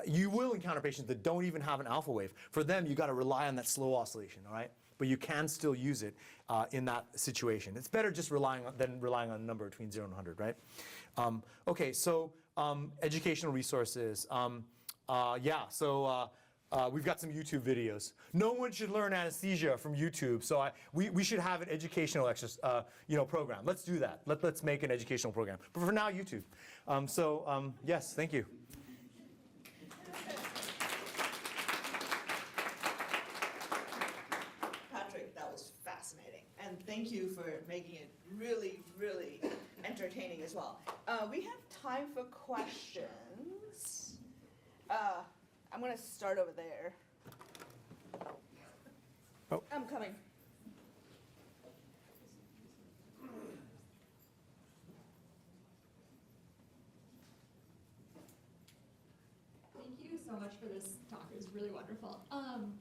You will encounter patients that don't even have an alpha wave. For them, you got to rely on that slow oscillation, all right? But you can still use it in that situation. It's better just relying on a number between 0 and 100, right? Okay, so educational resources. We've got some YouTube videos. No one should learn anesthesia from YouTube, so we should have an educational program. Let's do that. Let's make an educational program. But for now, YouTube. Yes, thank you. Patrick, that was fascinating. And thank you for making it really, really entertaining as well. We have time for questions. I'm going to start over there. Oh. I'm coming. Thank you so much for this talk. It was really wonderful.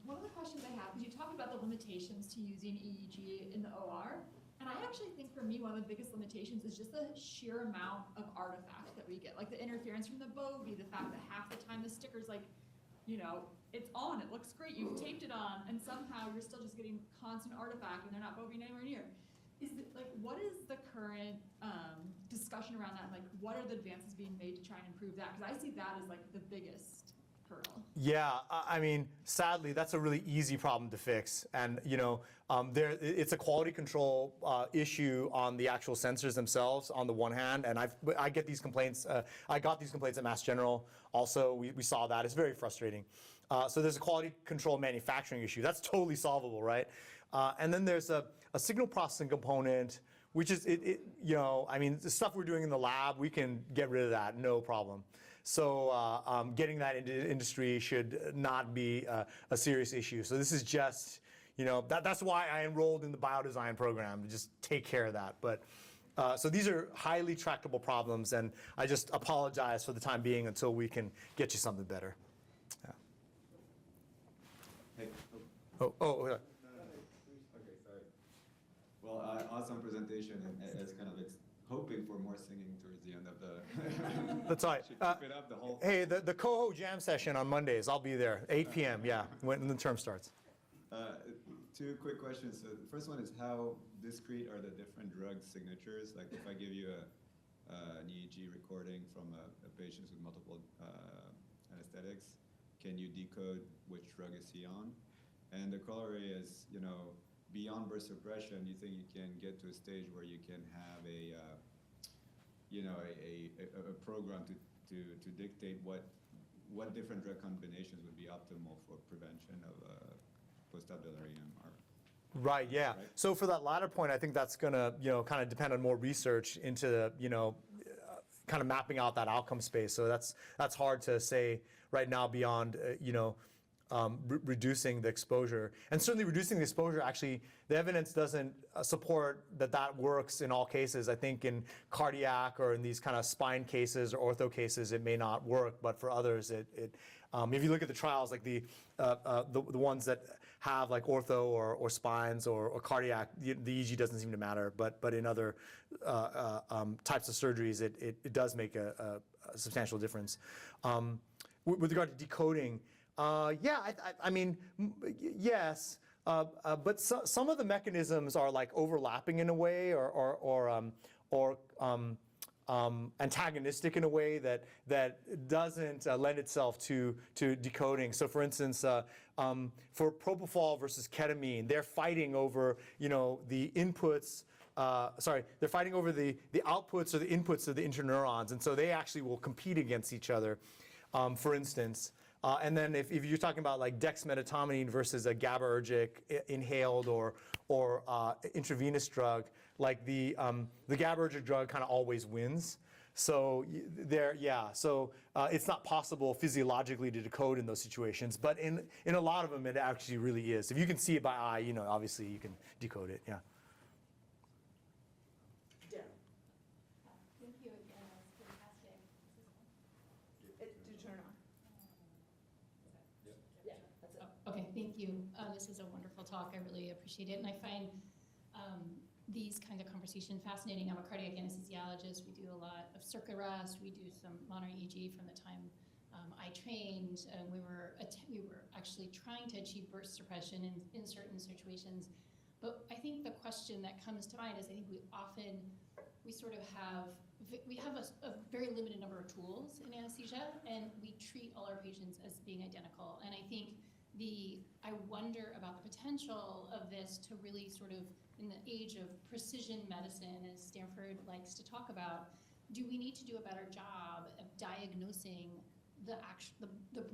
One of the questions I have is you talked about the limitations to using EEG in the OR. And I actually think for me, one of the biggest limitations is just the sheer amount of artifact that we get. Like the interference from the bovie, the fact that half the time the sticker's like, it's on, it looks great, you've taped it on, and somehow you're still just getting constant artifact and they're not boving anywhere near. What is the current discussion around that? Like, what are the advances being made to try and improve that? Because I see that as like the biggest hurdle. Yeah, I mean, sadly, that's a really easy problem to fix. And, it's a quality control issue on the actual sensors themselves on the one hand. And I get these complaints. I got these complaints at Mass General also. We saw that. It's very frustrating. So there's a quality control manufacturing issue. That's totally solvable, right? And then there's a signal processing component, which is, the stuff we're doing in the lab, we can get rid of that, no problem. So getting that into industry should not be a serious issue. So this is just, that's why I enrolled in the biodesign program, to just take care of that. But so these are highly tractable problems, and I just apologize for the time being until we can get you something better. Yeah. Hey. Yeah. Okay, sorry. Well, awesome presentation, and it's kind of hoping for more singing towards the end of the. That's all right. Should keep it up the whole. Hey, the Coho Jam session on Mondays, I'll be there, 8 p.m. Yeah, when the term starts. Two quick questions. So the first one is how discrete are the different drug signatures? Like if I give you an EEG recording from a patient with multiple anesthetics, can you decode which drug is he on? And the corollary is, beyond burst suppression, you think you can get to a stage where you can have a program to dictate what different drug combinations would be optimal for prevention of post-op delirium? Right, yeah. Right? So for that latter point, I think that's gonna, kind of depend on more research into, kind of mapping out that outcome space. So that's hard to say right now beyond, reducing the exposure. And certainly reducing the exposure, actually, the evidence doesn't support that works in all cases. I think in cardiac or in these kind of spine cases or ortho cases, it may not work, but for others, if you look at the trials, like the ones that have like ortho or spines or cardiac, the EEG doesn't seem to matter, but in other types of surgeries, it does make a substantial difference. With regard to decoding, I mean, yes, but some of the mechanisms are like overlapping in a way or antagonistic in a way that doesn't lend itself to decoding. So, for instance, for propofol versus ketamine, they're fighting over the inputs. They're fighting over the outputs or the inputs of the interneurons, and so they actually will compete against each other. For instance. And then if you're talking about like dexmedetomidine versus a GABAergic inhaled or intravenous drug, like the GABAergic drug kind of always wins. So it's not possible physiologically to decode in those situations, but in a lot of them it actually really is. If you can see it by eye, obviously you can decode it. Yeah. Thank you again. That was fantastic. To turn on. Okay, thank you. This is a wonderful talk. I really appreciate it. And I find these kind of conversation fascinating. I'm a cardiac anesthesiologist. We do a lot of circuit arrest. We do some monitoring EEG from the time I trained. We were actually trying to achieve burst suppression in certain situations. But I think the question that comes to mind is I think we have a very limited number of tools in anesthesia, and we treat all our patients as being identical. And I think I wonder about the potential of this to really sort of, in the age of precision medicine, as Stanford likes to talk about, do we need to do a better job of diagnosing the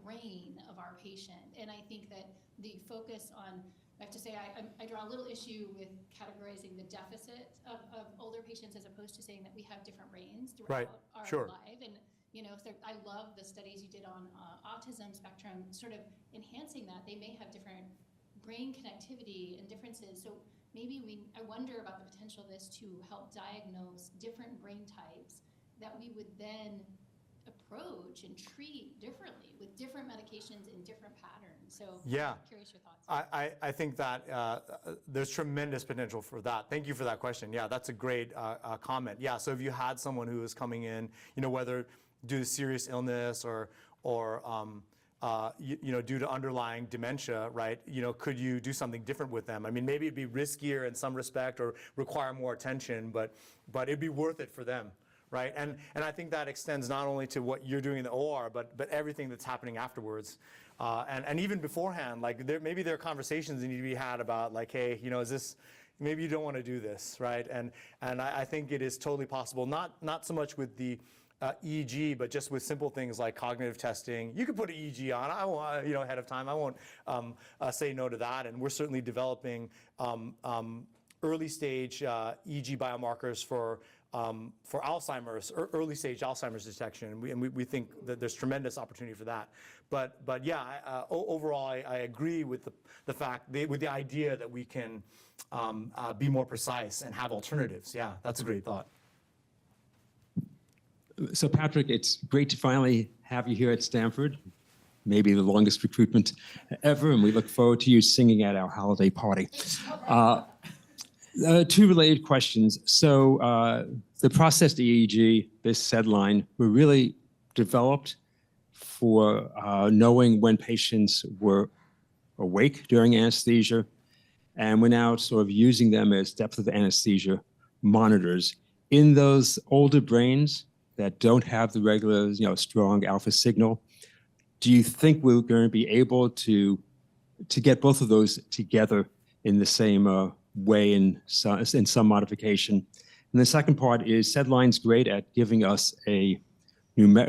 brain of our patient? And I think that the focus on, I have to say, I draw a little issue with categorizing the deficit of older patients as opposed to saying that we have different brains throughout our life. And I love the studies you did on autism spectrum, sort of enhancing that. They may have different brain connectivity and differences. So maybe I wonder about the potential of this to help diagnose different brain types that we would then approach and treat differently with different medications in different patterns. So I'm curious your thoughts. I think that there's tremendous potential for that. Thank you for that question. Yeah, that's a great comment. Yeah, so if you had someone who is coming in, whether due to serious illness or due to underlying dementia, right? Could you do something different with them? I mean, maybe it'd be riskier in some respect or require more attention, but it'd be worth it for them, right? And I think that extends not only to what you're doing in the OR, but everything that's happening afterwards. And even beforehand, like maybe there are conversations that need to be had about like, hey, is this, maybe you don't want to do this, right? And I think it is totally possible, not so much with the EEG, but just with simple things like cognitive testing. You could put an EEG on, I won't, ahead of time. I won't say no to that. And we're certainly developing early stage EEG biomarkers for Alzheimer's, early stage Alzheimer's detection. And we think that there's tremendous opportunity for that. But yeah, overall, I agree with the fact, with the idea that we can be more precise and have alternatives. Yeah, that's a great thought. So Patrick, it's great to finally have you here at Stanford, maybe the longest recruitment ever, and we look forward to you singing at our holiday party. Two related questions. So the processed EEG, this SedLine, were really developed for knowing when patients were awake during anesthesia, and we're now sort of using them as depth of anesthesia monitors. In those older brains that don't have the regular, strong alpha signal, do you think we're going to be able to get both of those together in the same way in some modification? And the second part is SedLine's great at giving us a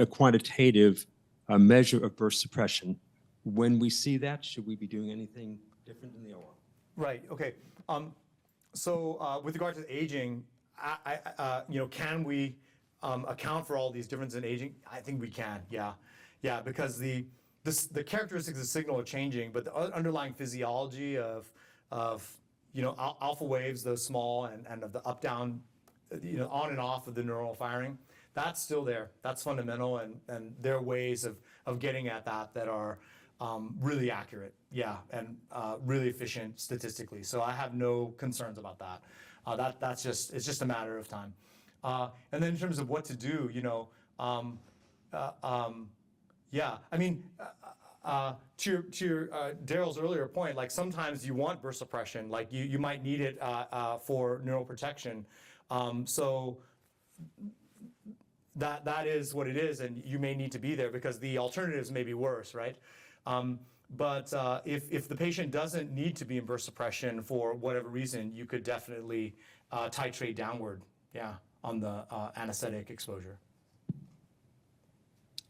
quantitative measure of burst suppression. When we see that, should we be doing anything different in the OR? Right. Okay. So with regard to aging, can we account for all these differences in aging? I think we can. Yeah, because the characteristics of the signal are changing, but the underlying physiology of alpha waves, those small, and of the up down, on and off of the neural firing, that's still there. That's fundamental, and there are ways of getting at that are really accurate, and really efficient statistically. So I have no concerns about that. It's just a matter of time. And then in terms of what to do, to your Daryl's earlier point, like sometimes you want burst suppression, like you might need it for neural protection. So that is what it is, and you may need to be there because the alternatives may be worse, right? But if the patient doesn't need to be in burst suppression for whatever reason, you could definitely titrate downward, on the anesthetic exposure.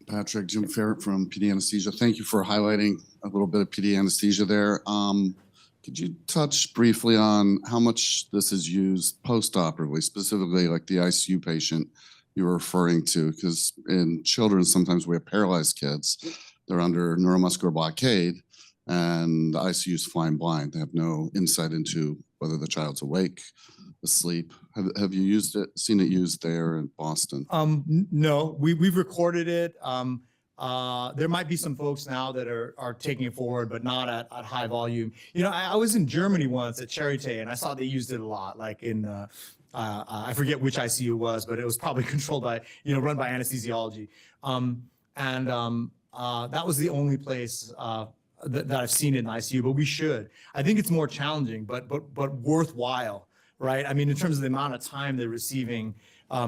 Patrick, Jim Ferret from PD Anesthesia. Thank you for highlighting a little bit of PD anesthesia there. Could you touch briefly on how much this is used post-operatively, specifically like the ICU patient you were referring to? Because in children, sometimes we have paralyzed kids. They're under neuromuscular blockade, and the ICU is flying blind. They have no insight into whether the child's awake, asleep. Have you seen it used there in Boston? No, we've recorded it. There might be some folks now that are taking it forward, but not at high volume. I was in Germany once at Charité, and I saw they used it a lot, like in, I forget which ICU it was, but it was probably controlled by, run by anesthesiology. That was the only place that I've seen it in the ICU, but we should. I think it's more challenging, but worthwhile, right? I mean, in terms of the amount of time they're receiving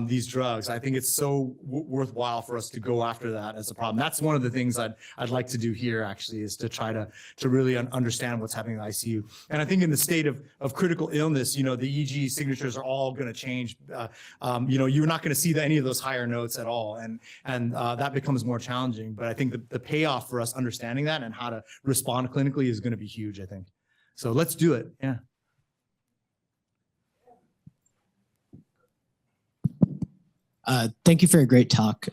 these drugs, I think it's so worthwhile for us to go after that as a problem. That's one of the things I'd like to do here, actually, is to try to really understand what's happening in the ICU. And I think in the state of critical illness, the EEG signatures are all going to change. You're not going to see any of those higher notes at all, and that becomes more challenging. But I think the payoff for us understanding that and how to respond clinically is going to be huge, I think. So let's do it. Yeah. Thank you for a great talk.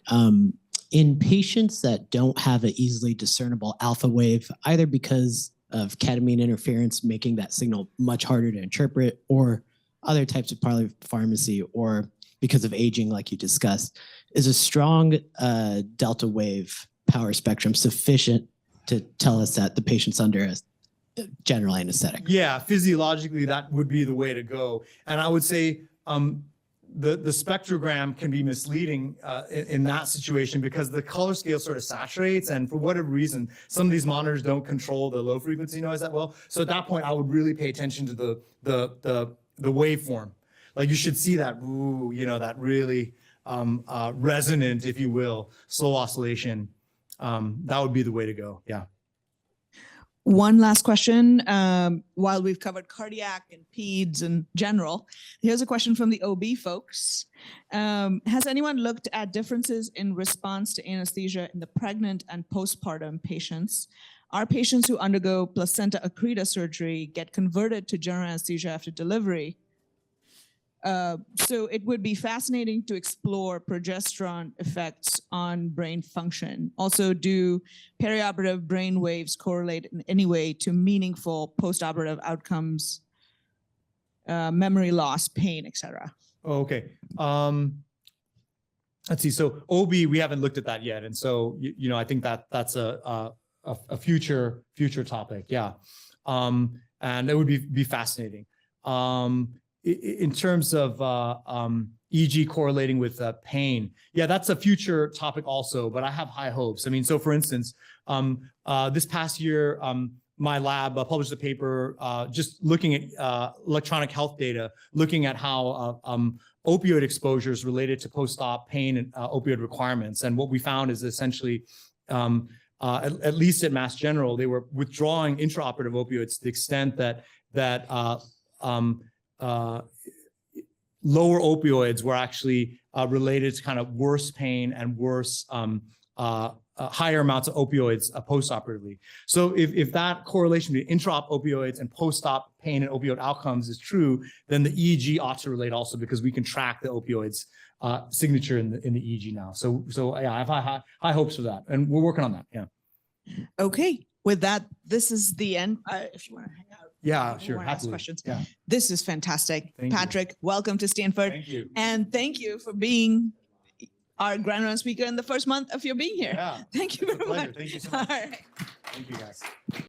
In patients that don't have an easily discernible alpha wave, either because of ketamine interference making that signal much harder to interpret, or other types of polypharmacy, or because of aging like you discussed, is a strong delta wave power spectrum sufficient to tell us that the patient's under a general anesthetic? Yeah, physiologically, that would be the way to go. And I would say the spectrogram can be misleading in that situation because the color scale sort of saturates, and for whatever reason, some of these monitors don't control the low frequency noise that well. So at that point, I would really pay attention to the waveform. Like you should see that, that really resonant, if you will, slow oscillation. That would be the way to go. Yeah. One last question. While we've covered cardiac and peds in general, here's a question from the OB folks. Has anyone looked at differences in response to anesthesia in the pregnant and postpartum patients? Are patients who undergo placenta accreta surgery get converted to general anesthesia after delivery? So it would be fascinating to explore progesterone effects on brain function. Also, do perioperative brain waves correlate in any way to meaningful postoperative outcomes, memory loss, pain, etc.? Okay. Let's see. So OB, we haven't looked at that yet, and so I think that's a future topic. Yeah, and it would be fascinating. In terms of EEG correlating with pain, yeah, that's a future topic also, but I have high hopes. I mean, so for instance, this past year, my lab published a paper just looking at electronic health data, looking at how opioid exposures related to post-op pain and opioid requirements. And what we found is essentially, at least at Mass General, they were withdrawing intraoperative opioids to the extent that lower opioids were actually related to kind of worse pain and worse, higher amounts of opioids postoperatively. So if that correlation between intraop opioids and post-op pain and opioid outcomes is true, then the EEG ought to relate also, because we can track the opioids signature in the EEG now. So yeah, I have high hopes for that, and we're working on that. Yeah. Okay, with that, this is the end. If you want to hang out. Yeah, if you sure. wanna ask Happily. questions. Yeah. This is fantastic. Thank you. Patrick, welcome to Stanford. Thank you. And thank you for being our grand round speaker in the first month of your being here. Yeah. Thank you It's a very pleasure. much. Thank you so All much. right. Thank you, guys.